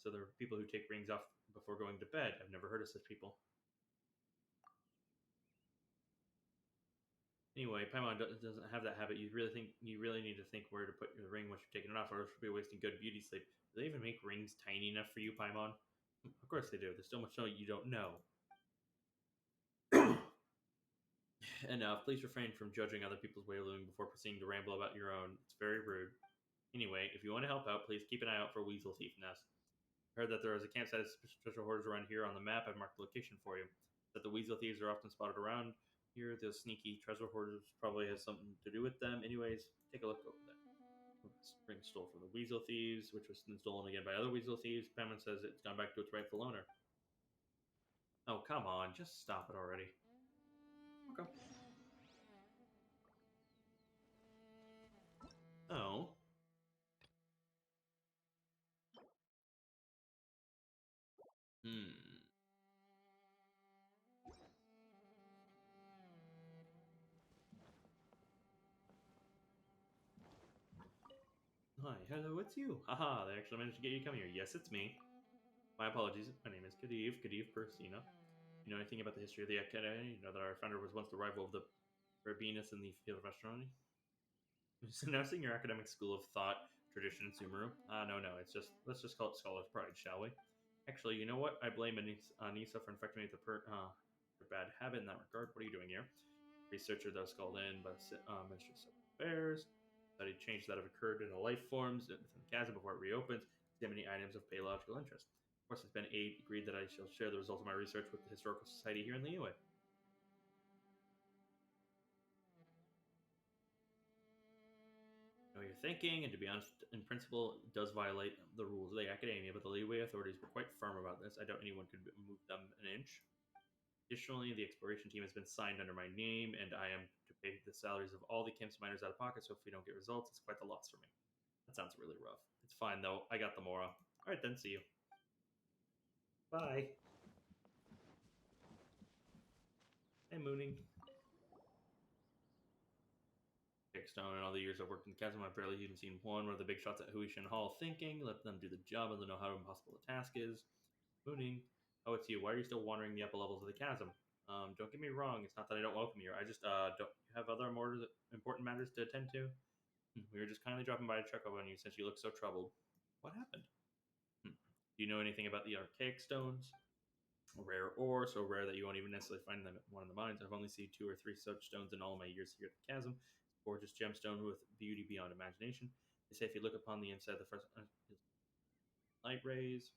So there are people who take rings off before going to bed. I've never heard of such people. Anyway, Paimon doesn't have that habit. You really need to think where to put your ring once you're taking it off, or else you'll be wasting good beauty sleep. Do they even make rings tiny enough for you, Paimon? Of course they do. There's so much you don't know. Enough. Please refrain from judging other people's way of living before proceeding to ramble about your own. It's very rude. Anyway, if you want to help out, please keep an eye out for Weasel Thief Nest. I heard that there is a campsite of treasure hoarders around here on the map. I've marked the location for you. That the Weasel Thieves are often spotted around here. Those sneaky treasure hoarders probably has something to do with them. Anyways, take a look over there. Spring stole from the Weasel Thieves, which was then stolen again by other Weasel Thieves. Pamela says it's gone back to its rightful owner. Oh, come on. Just stop it already. Okay. Oh. Hmm. Hi, hello, it's you. Haha, they actually managed to get you to come here. Yes, it's me. My apologies. My name is Khedive Persina. You know anything about the history of the Academy? You know that our founder was once the rival of the Rabinus in the field of astronomy? Just announcing your academic school of thought, tradition, and Sumeru? No, it's just, let's just call it Scholar's Pride, shall we? Actually, you know what? I blame Anissa for infecting me with her bad habit in that regard. What are you doing here? Researcher that was called in by the Ministry of Civil Affairs. Studied changes that have occurred in the life forms within the chasm before it reopens, examining items of paleological interest. Of course, it's been agreed that I shall share the results of my research with the Historical Society here in the UA. I know you're thinking, and to be honest, in principle, it does violate the rules of the Academia, but the leeway authorities were quite firm about this. I doubt anyone could move them an inch. Additionally, the exploration team has been signed under my name, and I am to pay the salaries of all the Kemp's miners out of pocket, so if we don't get results, it's quite the loss for me. That sounds really rough. It's fine, though. I got the Mora. Alright then, see you. Bye. Hey, Mooning. Stone, in all the years I've worked in the chasm, I've barely even seen one of the big shots at Huishan Hall thinking, let them do the job and they know how impossible the task is. Mooning. Oh, it's you. Why are you still wandering the upper levels of the chasm? Don't get me wrong. It's not that I don't welcome you. I just, don't have other more important matters to attend to? We were just kindly dropping by to check up on you since you look so troubled. What happened? Do you know anything about the archaic stones? A rare ore, so rare that you won't even necessarily find them at one of the mines. I've only seen 2 or 3 such stones in all my years here at the chasm. It's a gorgeous gemstone with beauty beyond imagination. They say if you look upon the inside, the first light rays,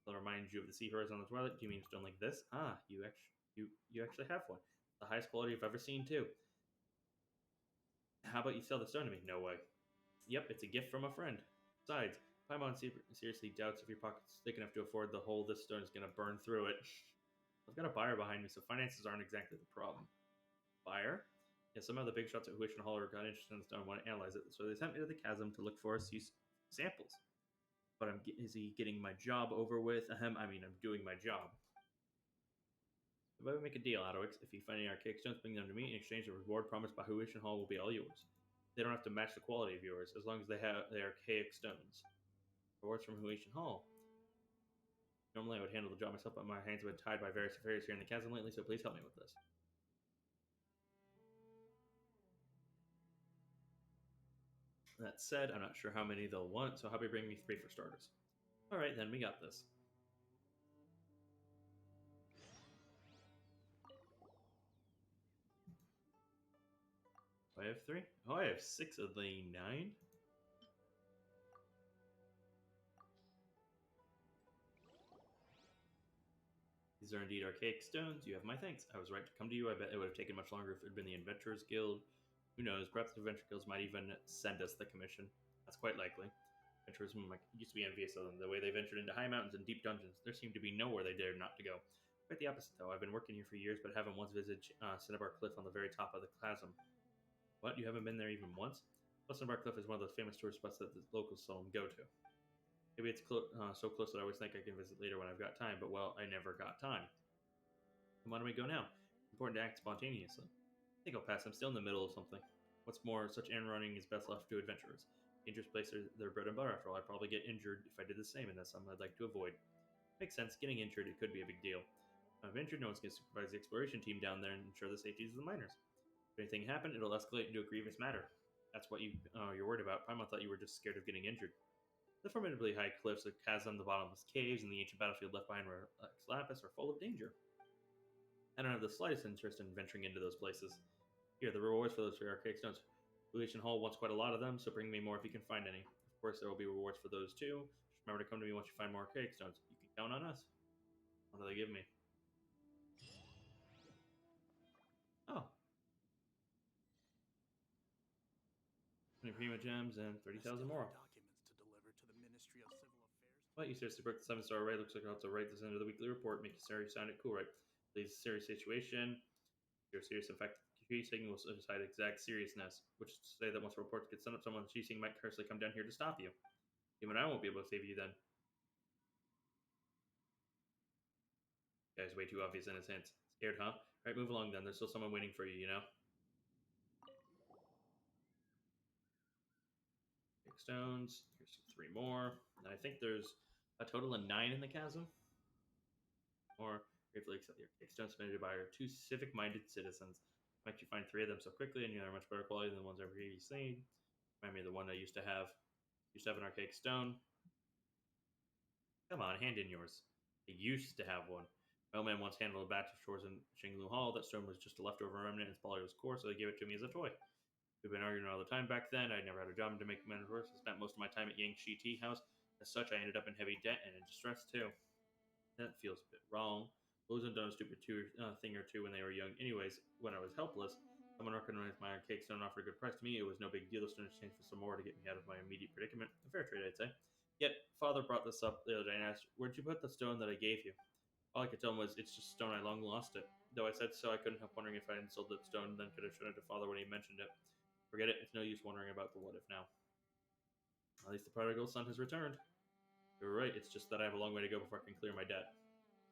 they'll remind you of the sea horizon on the toilet. Do you mean a stone like this? Ah, you actually have one. The highest quality I've ever seen, too. How about you sell the stone to me? No way. Yep, it's a gift from a friend. Besides, Paimon seriously doubts if your pocket's thick enough to afford the hole this stone is going to burn through it. I've got a buyer behind me, so finances aren't exactly the problem. Buyer? Yeah, somehow the big shots at Huishan Hall got interested in the stone and want to analyze it, so they sent me to the chasm to look for samples. But I'm busy getting my job over with. I'm doing my job. If I make a deal, AlduicS, if you find any archaic stones, bring them to me. In exchange, the reward promised by Huishan Hall will be all yours. They don't have to match the quality of yours, as long as they have the archaic stones. Rewards from Huishan Hall. Normally I would handle the job myself, but my hands have been tied by various affairs here in the chasm lately, so please help me with this. That said, I'm not sure how many they'll want, so how about you bring me 3 for starters? Alright then, we got this. I have 3? Oh, I have 6 of the 9? These are indeed archaic stones. You have my thanks. I was right to come to you. I bet it would have taken much longer if it had been the Adventurers Guild. Who knows? Perhaps the Adventure Guilds might even send us the commission. That's quite likely. Adventurers used to be envious of them. The way they ventured into high mountains and deep dungeons, there seemed to be nowhere they dared not to go. Quite the opposite, though. I've been working here for years, but haven't once visited Cinnabar Cliff on the very top of the chasm. What? You haven't been there even once? Well, Cinnabar Cliff is one of those famous tourist spots that the locals seldom go to. Maybe it's so close that I always think I can visit later when I've got time, but well, I never got time. And why don't we go now? It's important to act spontaneously. I think I'll pass. I'm still in the middle of something. What's more, such end running is best left to adventurers. Dangerous places are their bread and butter, after all. I'd probably get injured if I did the same, and that's something I'd like to avoid. Makes sense. Getting injured, it could be a big deal. If I'm injured, no one's going to supervise the exploration team down there and ensure the safety of the miners. If anything happened, it'll escalate into a grievous matter. That's what you're worried about. Paimon thought you were just scared of getting injured. The formidably high cliffs, the chasm, the bottomless caves, and the ancient battlefield left behind where Lapis are full of danger. I don't have the slightest interest in venturing into those places. Here, the rewards for those 3 archaic stones. Relation Hall wants quite a lot of them, so bring me more if you can find any. Of course, there will be rewards for those too. Just remember to come to me once you find more archaic stones. You can count on us. What do they give me? Oh. 20 Prima Gems and 30,000 more. Documents to deliver to the Ministry of Civil Affairs. What, you seriously broke the 7-star array? Looks like I'll have to write this into the weekly report. Make it sound it cool, right? Please, serious situation. You're serious. In fact, cheating will decide exact seriousness, which is to say that once a report gets sent up, someone cheating might cursedly come down here to stop you. Even I won't be able to save you then. Guy's way too obvious in his hints. Scared, huh? Right, move along then. There's still someone waiting for you, you know? Big stones. Here's 3 more. And I think there's a total of 9 in the chasm. Or gratefully accept your big stones submitted by our 2 civic-minded citizens. Might you find 3 of them so quickly, and they're much better quality than the ones I've previously seen. Remind me of the one I used to have. Used to have an archaic stone. Come on, hand in yours. I used to have one. My old man once handled a batch of chores in Shinglu Hall. That stone was just a leftover remnant, and its quality was poor, so they gave it to me as a toy. We've been arguing all the time back then. I'd never had a job to make men worse. I spent most of my time at Yangshi Tea House. As such, I ended up in heavy debt and in distress too. That feels a bit wrong. Wasn't done a stupid thing or two when they were young. Anyways, when I was helpless, someone recognized my archaic stone and offered a good price to me. It was no big deal. The stone exchanged for some more to get me out of my immediate predicament. A fair trade, I'd say. Yet, Father brought this up the other day and asked, "Where'd you put the stone that I gave you?" All I could tell him was, "It's just stone, I long lost it." Though I said so, I couldn't help wondering if I hadn't sold that stone, then could have shown it to Father when he mentioned it. Forget it, it's no use wondering about the what if now. At least the prodigal son has returned. You're right, it's just that I have a long way to go before I can clear my debt.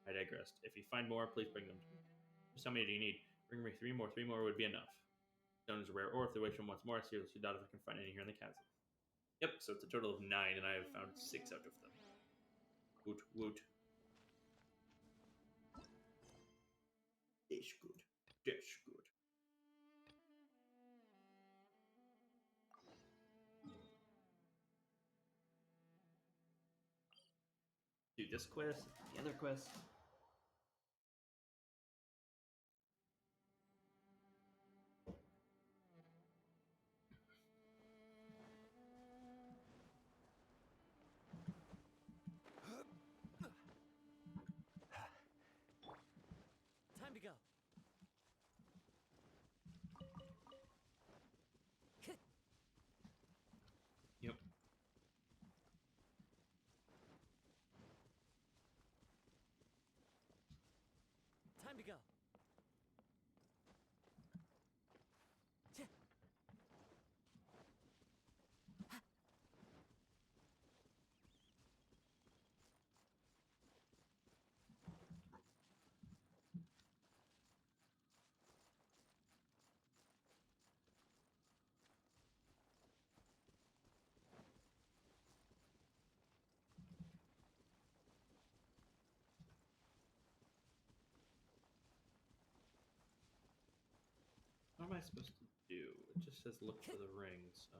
I digressed. If you find more, please bring them to me. Just how many do you need? Bring me 3 more. 3 more would be enough. Stone is a rare ore. If they wait once more, I seriously doubt if I can find any here in the chasm. Yep, so it's a total of 9, and I have found 6 out of them. Woot, woot. Dash good. Dash good. Do this quest, the other quest. Time to go. Yep. Time to go. What am I supposed to do? It just says look for the ring, so.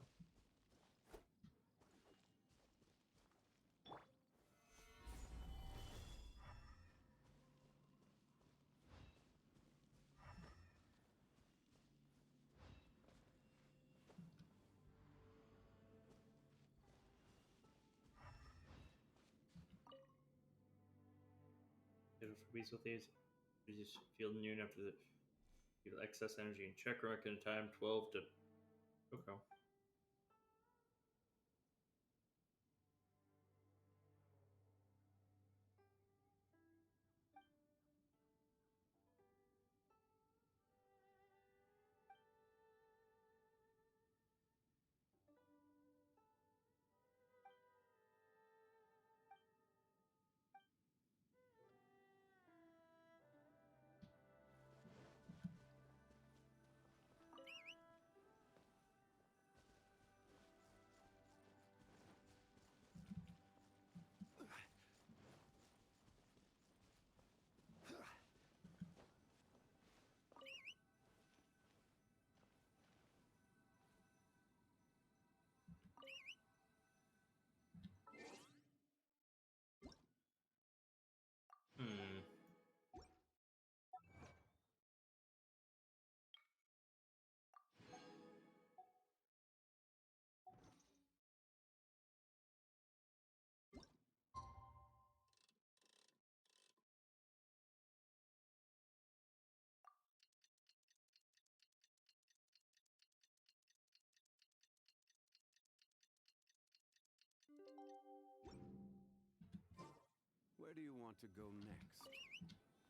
Beats with these. You just feel immune after the feel excess energy and check rank in time 12 to. Okay. Where do you want to go next?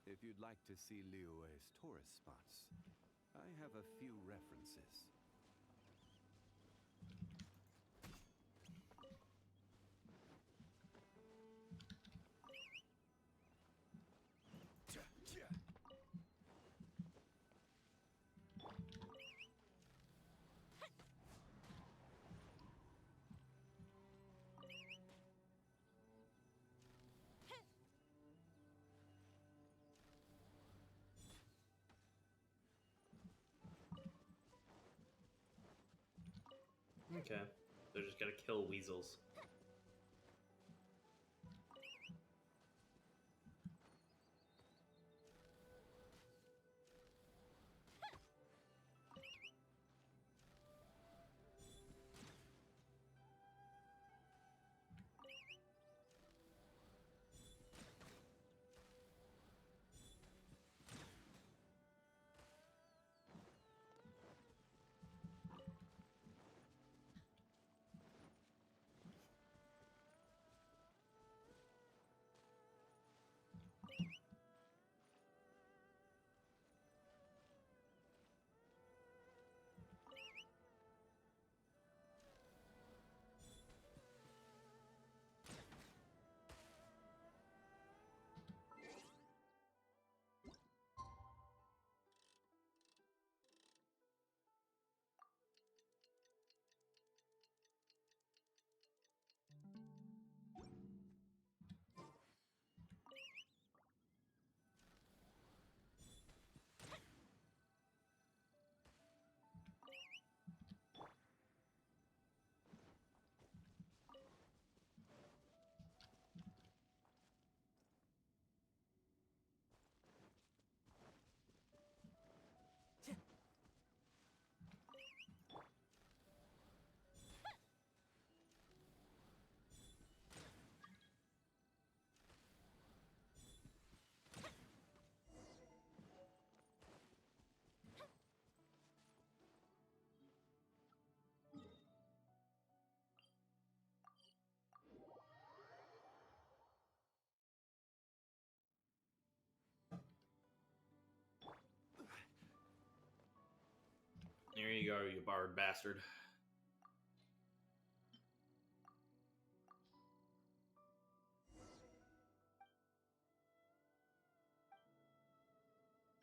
If you'd like to see Liyue's tourist spots, I have a few references. Okay. They're just gonna kill weasels. There you go, you barred bastard.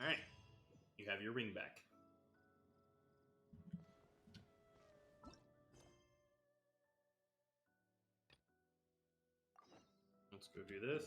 Alright. You have your ring back. Let's go do this.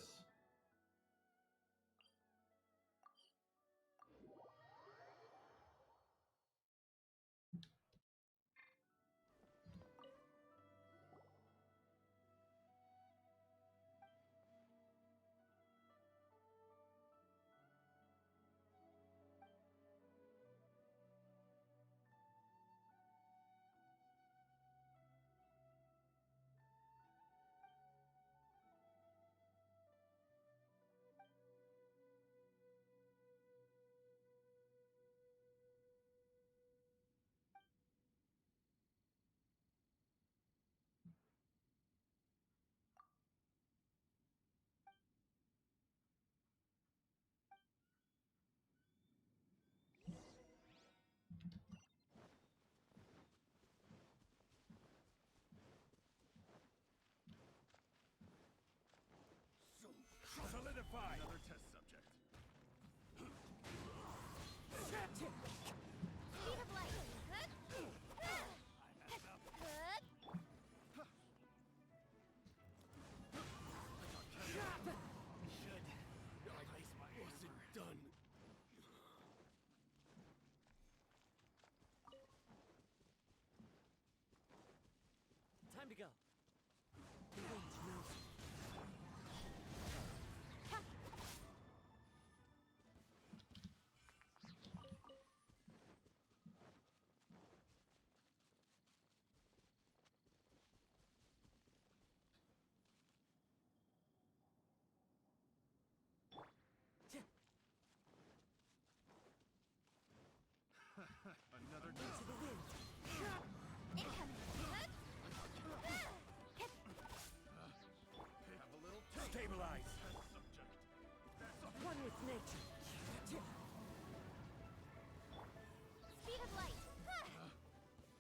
Solidify! Another test subject. Speed of light. I messed up. Should replace my wasn't done. Time to go. The range knows it. Another Into test. the wind. Incoming. Have a little taste. Stabilize. Test subject. with nature. Speed of light.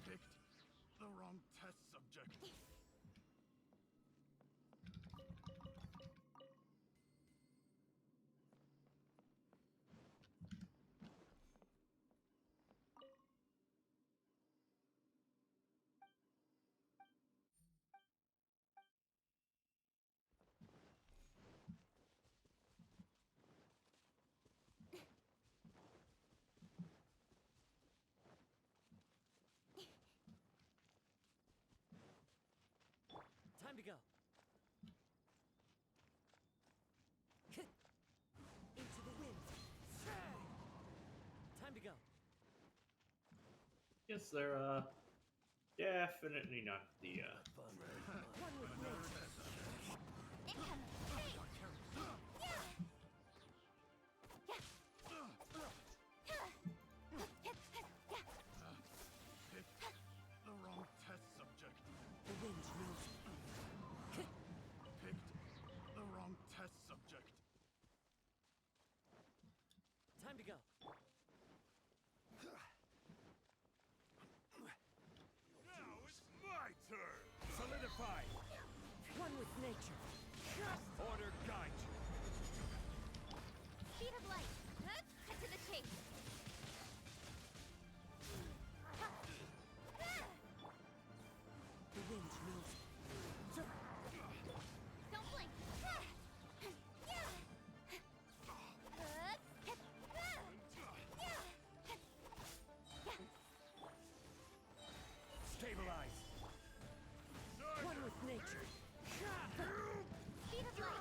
Picked the wrong test subject. Time to go. Into the wind. Time to go. Yes, they're definitely not the One with nature. Incoming. Hey. Yeah. Picked the wrong test subject. The wind knows me. Picked the wrong test subject. Time to go. Now it's my turn. Solidify. One with nature. Order guide you. Speed of light. Cut to the chase. The wind knows me. Don't blink. Stabilize. One with nature. Speed of light.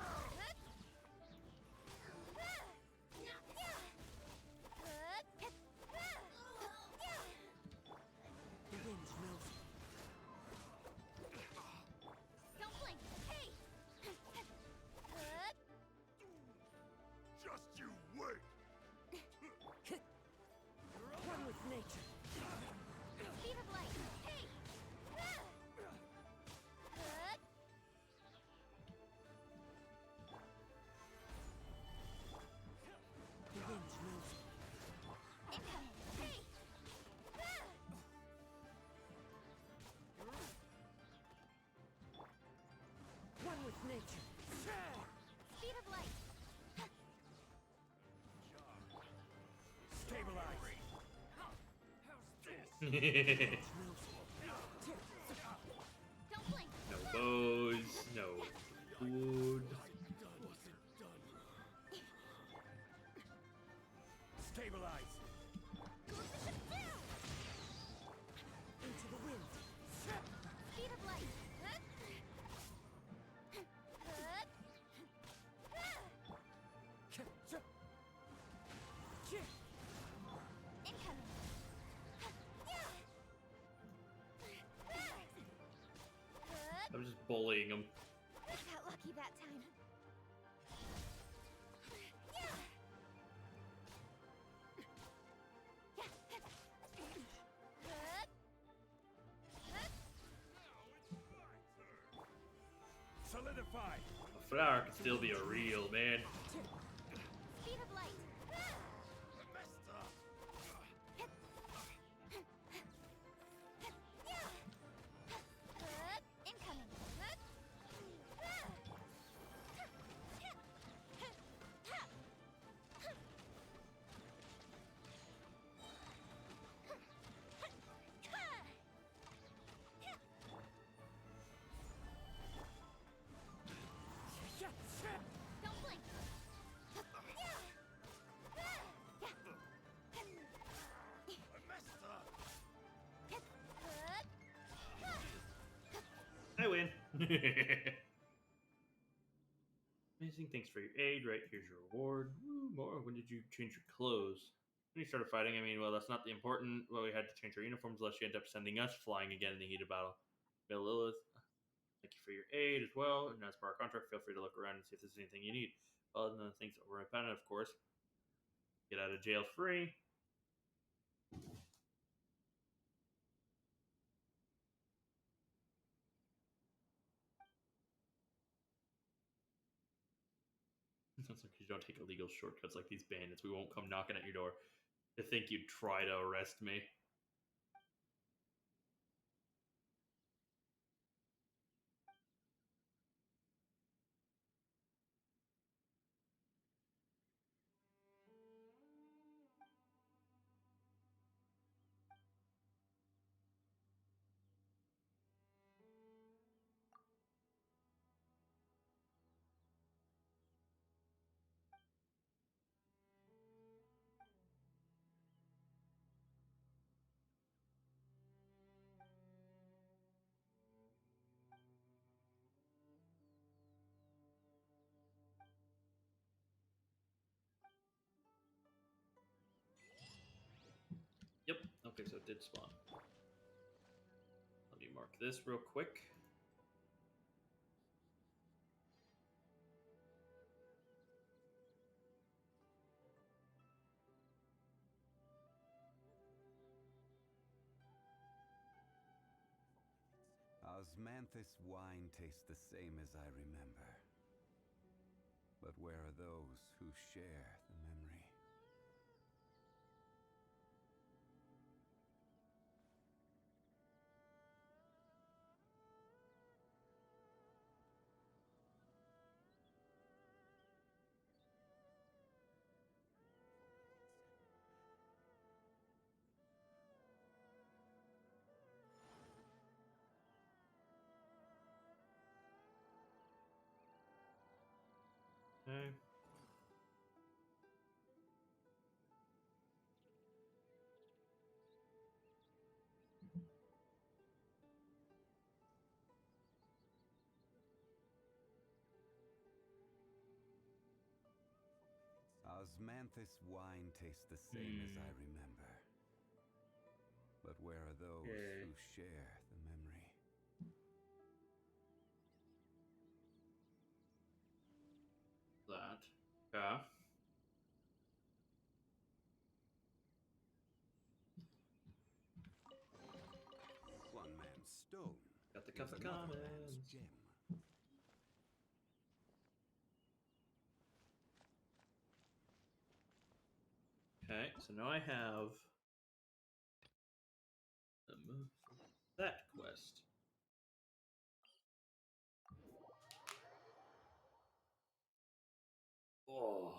The wind knows me. Don't blink. Hey. Just you wait. One with nature. Speed of light. Hey. The wind knows me. Incoming. Hey. One with nature. Speed of light. Stabilize. no Don't blink. bows, no food. Stabilize. Into the wind. Speed of light. Incoming. I'm just bullying him. Got lucky that time. Solidify. A flower can still be a real man. Speed of light. Messed up. Incoming. Don't blink. I messed up. I win. Amazing, thanks for your aid. Right, here's your reward. Woo, more. When did you change your clothes? When you started fighting, I mean, well, that's not the important. Well, we had to change our uniforms, unless you end up sending us flying again in the heat of battle. Bill Lilith, thank you for your aid as well. And as per our contract, feel free to look around and see if there's anything you need. Other than the things that were independent, of course. Get out of jail free. Sounds like you don't take illegal shortcuts like these bandits. We won't come knocking at your door to think you'd try to arrest me. Yep. Okay, so it did spawn. Let me mark this real quick. Osmanthus wine tastes the same as I remember. But where are those who share the memory? Okay. Osmanthus wine tastes the same as I remember. But where are those who share the memory? That. Yeah. One man's stone. Got the is cup of another commons. man's gem. Okay, so now I have that quest. Oh.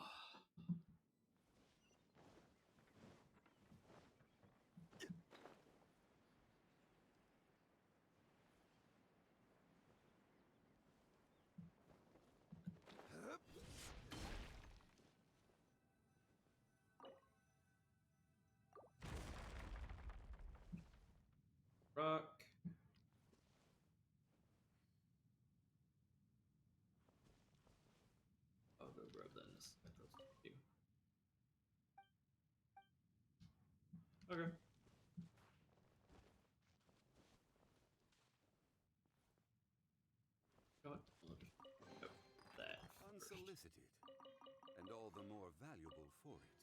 Rock. I'll go grab that in a sec. Okay. Got that. Unsolicited, and all the more valuable for it.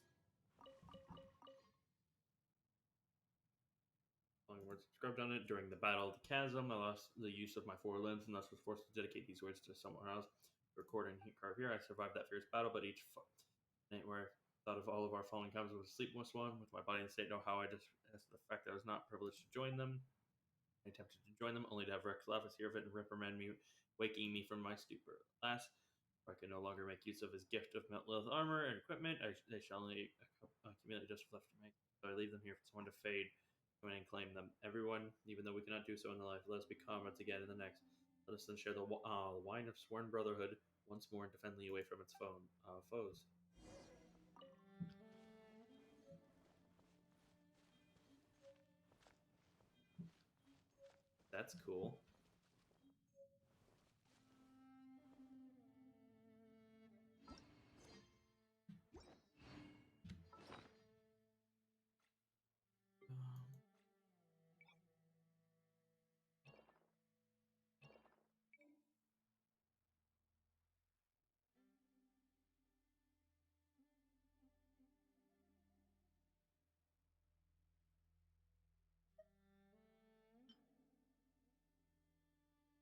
Following words inscribed on it. During the Battle of the Chasm, I lost the use of my four limbs and thus was forced to dedicate these words to someone else. Recording carved here, I survived that fierce battle, but each night where I thought of all of our fallen comrades was a sleepless one. With my body in state, know how I just as the fact that I was not privileged to join them. I attempted to join them, only to have Rex Lavas hear of it and reprimand me, waking me from my stupor. Alas, I can no longer make use of his gift of metal armor and equipment. They shall only accumulate just left to make. So I leave them here for someone to fade, come in and claim them. Everyone, even though we cannot do so in the life, let us be comrades again in the next. Let us then share the wine of sworn brotherhood once more and defend Lee away from its foes. That's cool.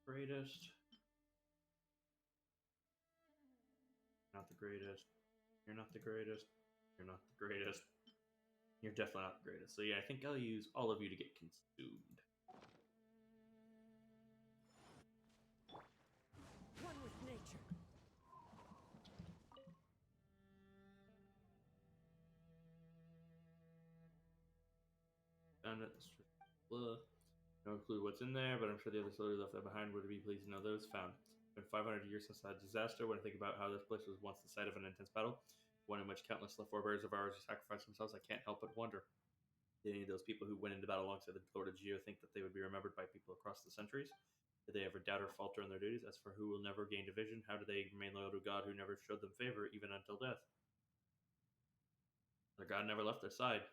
Greatest. Now not the greatest. You're not the greatest. You're not the greatest. You're definitely not the greatest. So yeah, I think I'll use all of you to get consumed. One with nature. Found it. Blah. No clue what's in there, but I'm sure the other soldiers left that behind would be pleased to know those found. It's been 500 years since that disaster. When I think about how this place was once the site of an intense battle, one in which countless forebears of ours sacrificed themselves, I can't help but wonder. Did any of those people who went into battle alongside the Lord of Geo think that they would be remembered by people across the centuries? Did they ever doubt or falter in their duties? As for who will never gain division, how do they remain loyal to God who never showed them favor, even until death? Their God never left their side.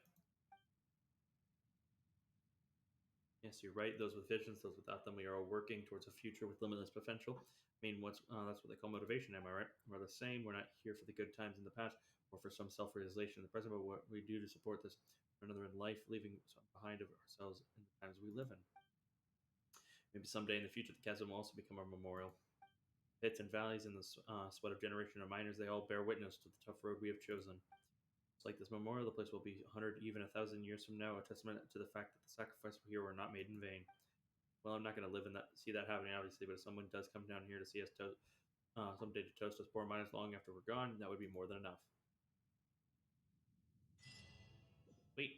Yes, you're right. Those with visions, those without them, we are all working towards a future with limitless potential. I mean, that's what they call motivation, am I right? We're the same. We're not here for the good times in the past or for some self-realization in the present, but what we do to support this for another in life, leaving some behind of ourselves in the times we live in. Maybe someday in the future, the chasm will also become our memorial. Pits and valleys and the sweat of generation of miners, they all bear witness to the tough road we have chosen. It's like this memorial, the place will be 100, even 1,000 years from now, a testament to the fact that the sacrifices here were not made in vain. Well, I'm not going to live in that, see that happening, obviously, but if someone does come down here to see us someday to toast us poor miners long after we're gone, that would be more than enough. Sweet.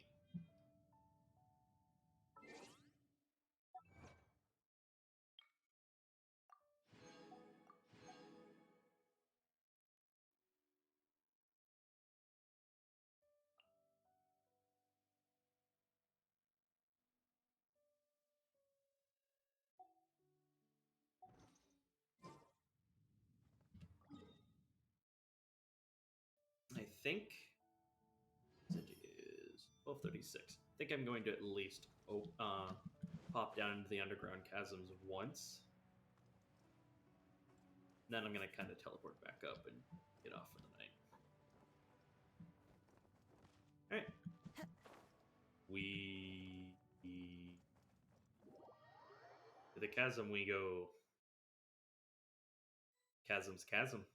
I think it is 12:36. I think I'm going to at least pop down into the underground chasms once. Then I'm going to kind of teleport back up and get off for the night. Alright. To the chasm we go. Chasm's chasm.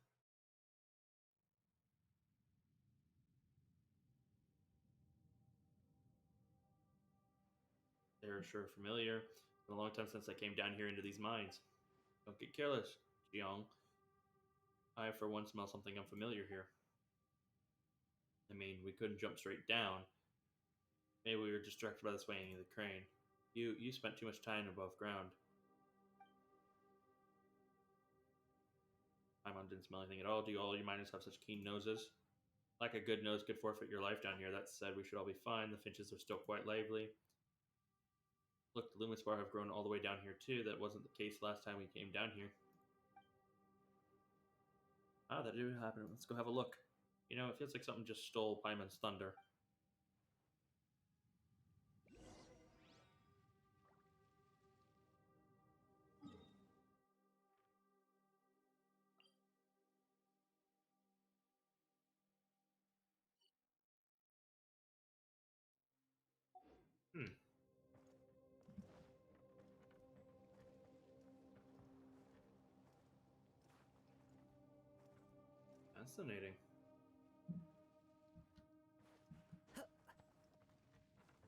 They're sure familiar. It's been a long time since I came down here into these mines. Don't get careless, Jiang. I, for one, smell something unfamiliar here. I mean, we couldn't jump straight down. Maybe we were distracted by the swaying of the crane. You spent too much time above ground. Paimon didn't smell anything at all. Do all your miners have such keen noses? Like a good nose could forfeit your life down here. That said, we should all be fine. The finches are still quite lively. Look, the Lumispar have grown all the way down here too. That wasn't the case last time we came down here. Ah, that did happen. Let's go have a look. You know, it feels like something just stole Paimon's thunder. Fascinating.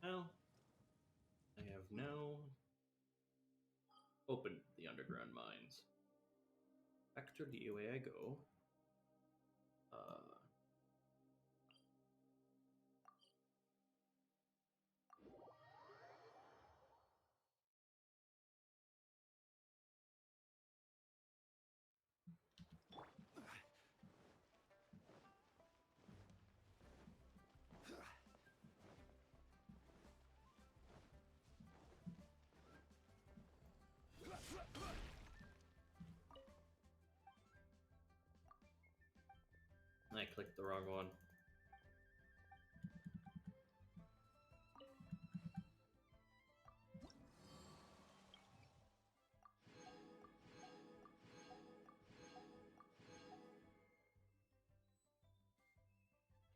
Well, I have now opened the underground mines. Back to the way I go. I clicked the wrong one.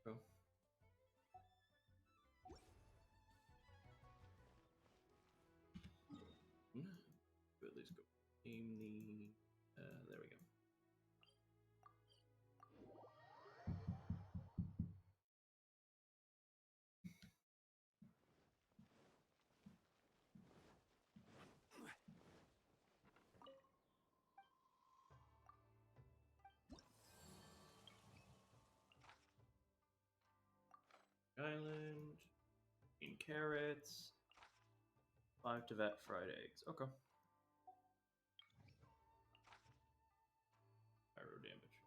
Oh. At least go aim the. There we go. Island. 15 carrots. 5 to vet fried eggs. Okay. Pyro damage.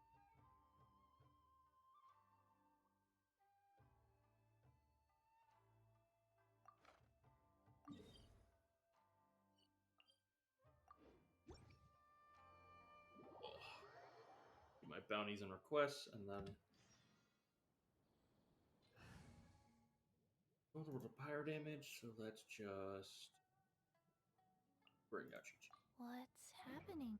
Do my bounties and requests, and then total to pyro damage. So let's just bring out Chi-Chi. What's happening?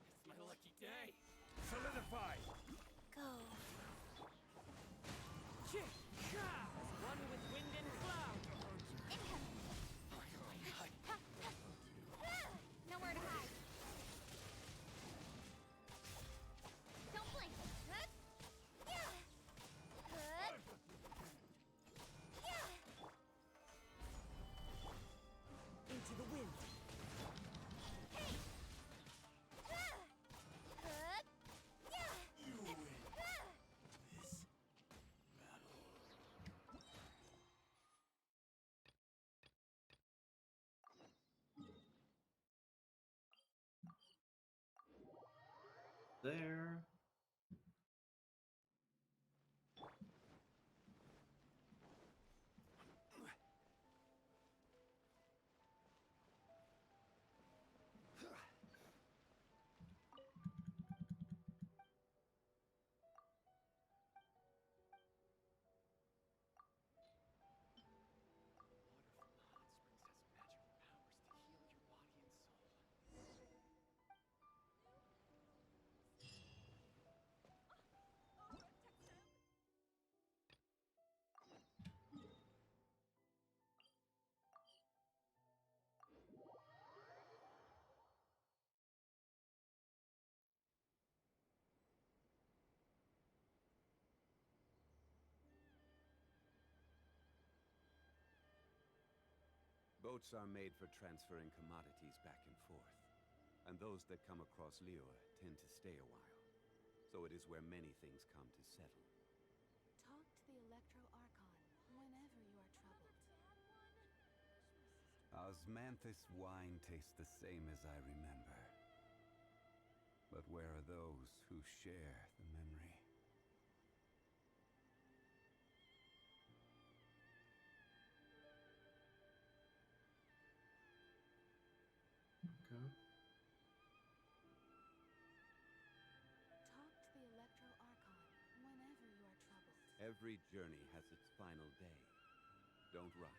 It's my lucky day. Solidify. Go. One with wind and cloud. Incoming. Nowhere to hide. Don't blink. Into the wind. You win this battle. There. Boats are made for transferring commodities back and forth. And those that come across Liyue tend to stay a while. So it is where many things come to settle. Talk to the Electro Archon whenever you are troubled. Osmanthus wine tastes the same as I remember. But where are those who share the memory? Okay. Talk to the Electro Archon whenever you are troubled. Every journey has its final day. Don't rush.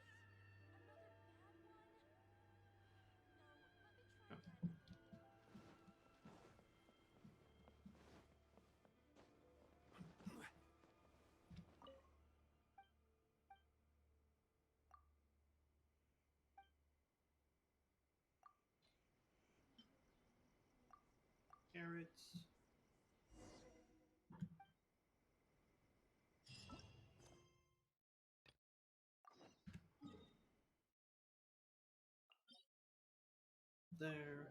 Carrots. There.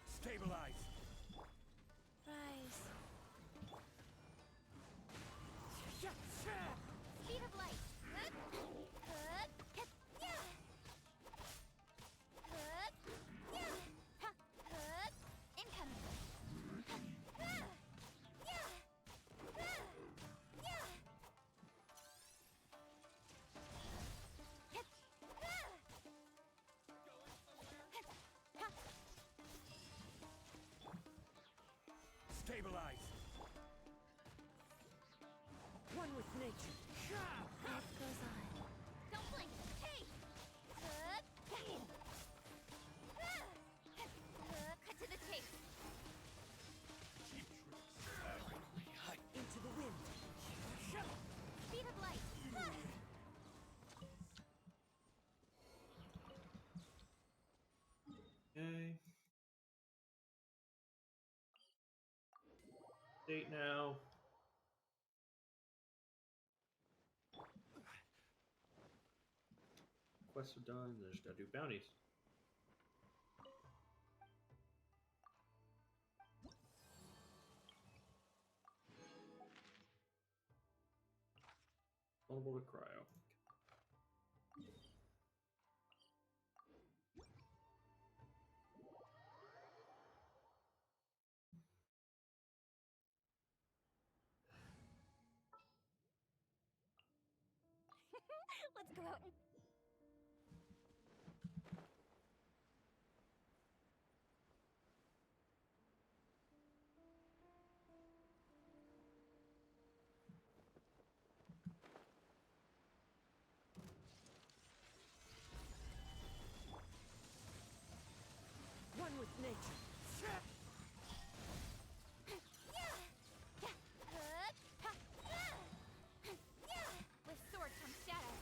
Stabilize. Rise. Speed of light. Incoming. Stabilize. One with nature. Life goes on. Don't blink. Hey! Cut to the chase. Date now. Quests are done. I just gotta do bounties. Vulnerable to cryo. Let's go out and... One with nature. With sword comes shadow.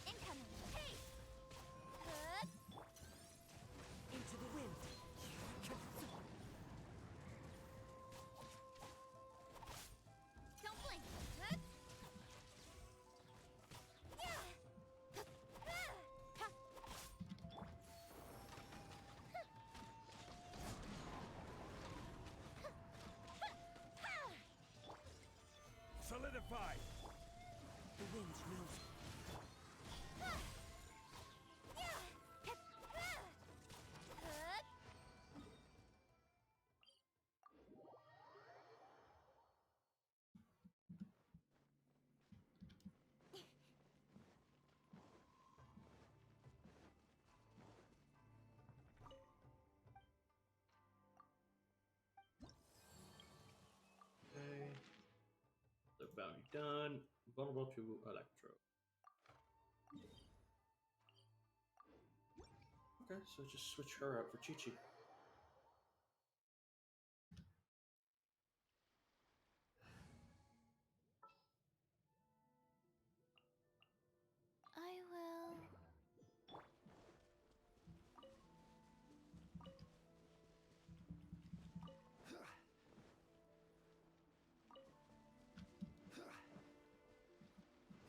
Incoming. Hey! Into the wind. Don't blink. Solidify! The wind knows it. Okay. The bounty done. Vulnerable to electro. Okay, so just switch her out for Chi-Chi. I will...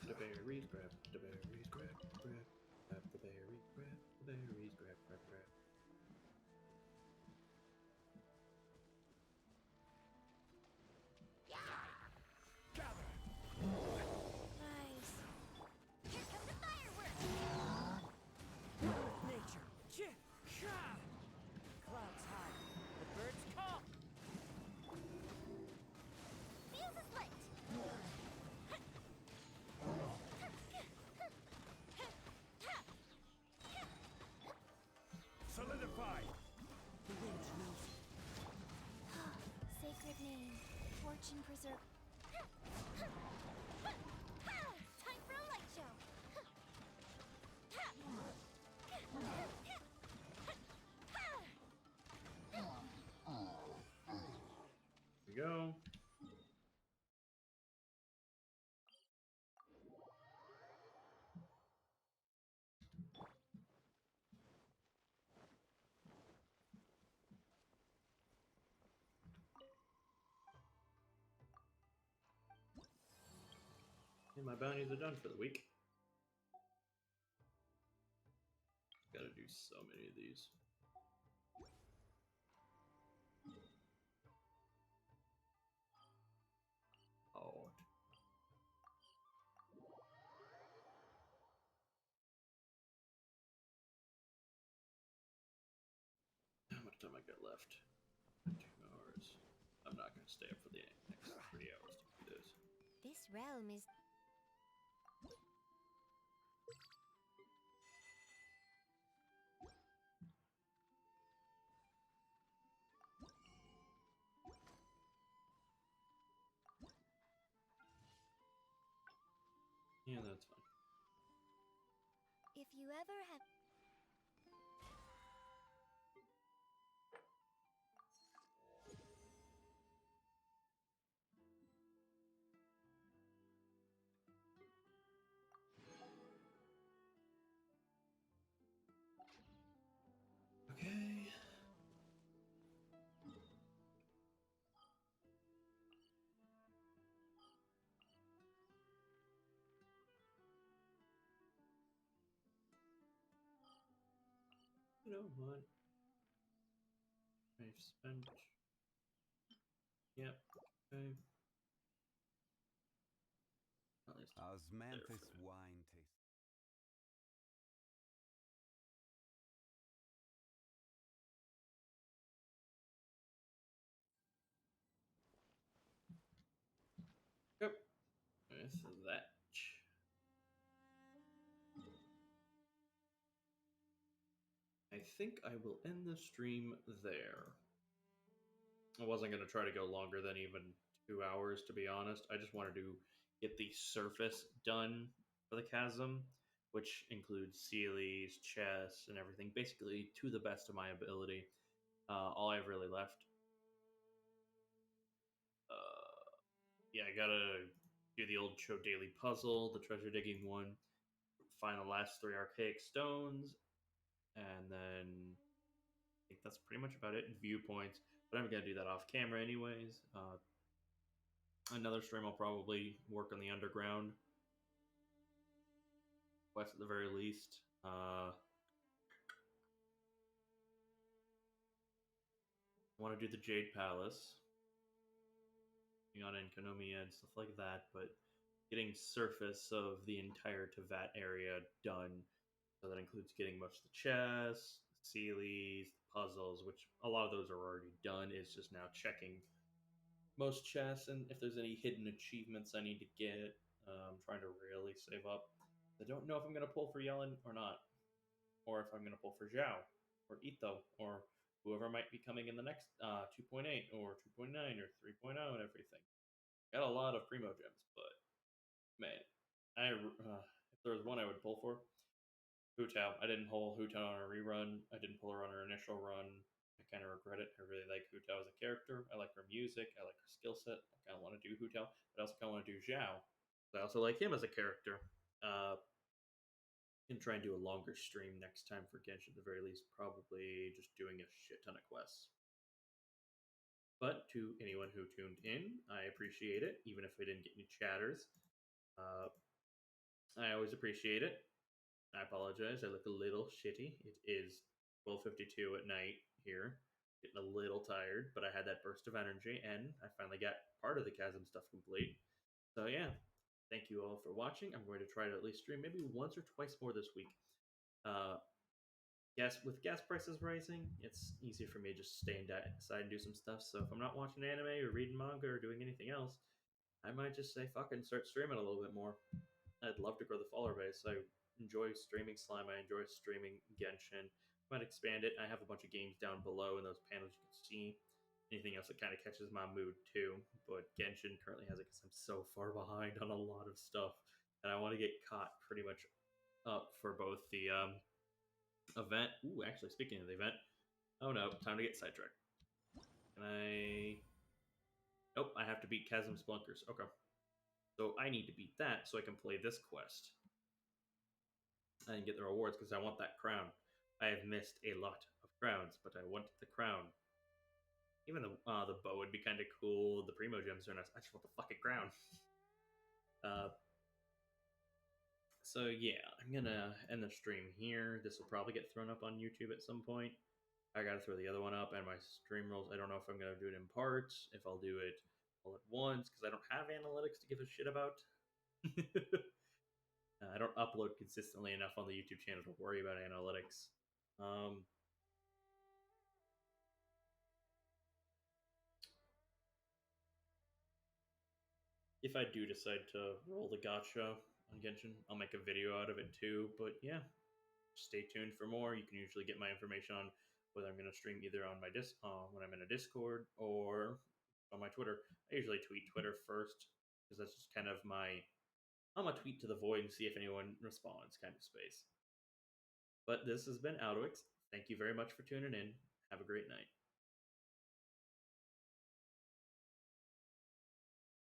The berries, grab the berries, grab the berries, grab the berries, grab. Gather! Nice. Here come the fireworks! One with nature. Clouds high. The birds call. Fuse is lit! Solidify! The wind knows it. Sacred name. Fortune preserve. Time for a light show! Here we go. And my bounties are done for the week. Gotta do so many of these. Oh. How much time I got left? 2 hours. I'm not gonna stay up for the next 3 hours to do this. This realm is... Yeah, that's fine. If you ever have... Okay. You know what? I've spent. Yep. Okay. At least there Osmanthus for now. wine taste. Yep. With that. I think I will end the stream there. I wasn't going to try to go longer than even 2 hours, to be honest. I just wanted to get the surface done for the chasm, which includes Sealies, chests, and everything, basically to the best of my ability. All I've really left. Yeah, I gotta do the old Cho Daily puzzle, the treasure digging one, find the last 3 archaic stones, and then I think that's pretty much about it. Viewpoints, but I'm gonna do that off camera anyways. Another stream I'll probably work on the underground quest at the very least. I want to do the Jade Palace, Yona and Konomiya and stuff like that, but getting surface of the entire Tevat area done. So that includes getting most of the chests, Sealies, the puzzles, which a lot of those are already done. It's just now checking most chests and if there's any hidden achievements I need to get. I'm trying to really save up. I don't know if I'm going to pull for Yellen or not, or if I'm going to pull for Zhao or Ito or whoever might be coming in the next 2.8 or 2.9 or 3.0 and everything. Got a lot of primo gems, but man, if there was one I would pull for, Hu Tao. I didn't pull Hu Tao on a rerun. I didn't pull her on her initial run. I kind of regret it. I really like Hu Tao as a character. I like her music. I like her skill set. I kind of want to do Hu Tao, but I also kind of want to do Zhao. I also like him as a character. And try and do a longer stream next time for Genshin at the very least. Probably just doing a shit ton of quests. But to anyone who tuned in, I appreciate it, even if we didn't get any chatters. I always appreciate it. I apologize. I look a little shitty. It is 12:52 at night here. Getting a little tired, but I had that burst of energy, and I finally got part of the chasm stuff complete. So yeah, thank you all for watching. I'm going to try to at least stream maybe once or twice more this week. With gas prices rising, it's easy for me to just stay inside and do some stuff. So if I'm not watching anime or reading manga or doing anything else, I might just say fuck and start streaming a little bit more. I'd love to grow the follower base. I enjoy streaming Slime. I enjoy streaming Genshin. Might expand it. I have a bunch of games down below in those panels you can see. Anything else that kind of catches my mood too. But Genshin currently has it because I'm so far behind on a lot of stuff. And I want to get caught pretty much up for both the event. Ooh, actually, speaking of the event. Oh no, time to get sidetracked. Can I... Nope, I have to beat Chasm Splunkers. Okay. So I need to beat that so I can play this quest. And get the rewards because I want that crown. I have missed a lot of crowns, but I want the crown. Even the bow would be kind of cool. The primo gems are nice. I just want the fucking crown. So yeah, I'm gonna end the stream here. This will probably get thrown up on YouTube at some point. I gotta throw the other one up, and my stream rules. I don't know if I'm gonna do it in parts, if I'll do it all at once, because I don't have analytics to give a shit about. I don't upload consistently enough on the YouTube channel to worry about analytics. If I do decide to roll the gacha on Genshin, I'll make a video out of it too. But yeah, stay tuned for more. You can usually get my information on whether I'm going to stream either on my when I'm in a Discord or on my Twitter. I usually tweet Twitter first because that's just kind of I'm a tweet to the void and see if anyone responds kind of space. But this has been AlduicS. Thank you very much for tuning in. Have a great night.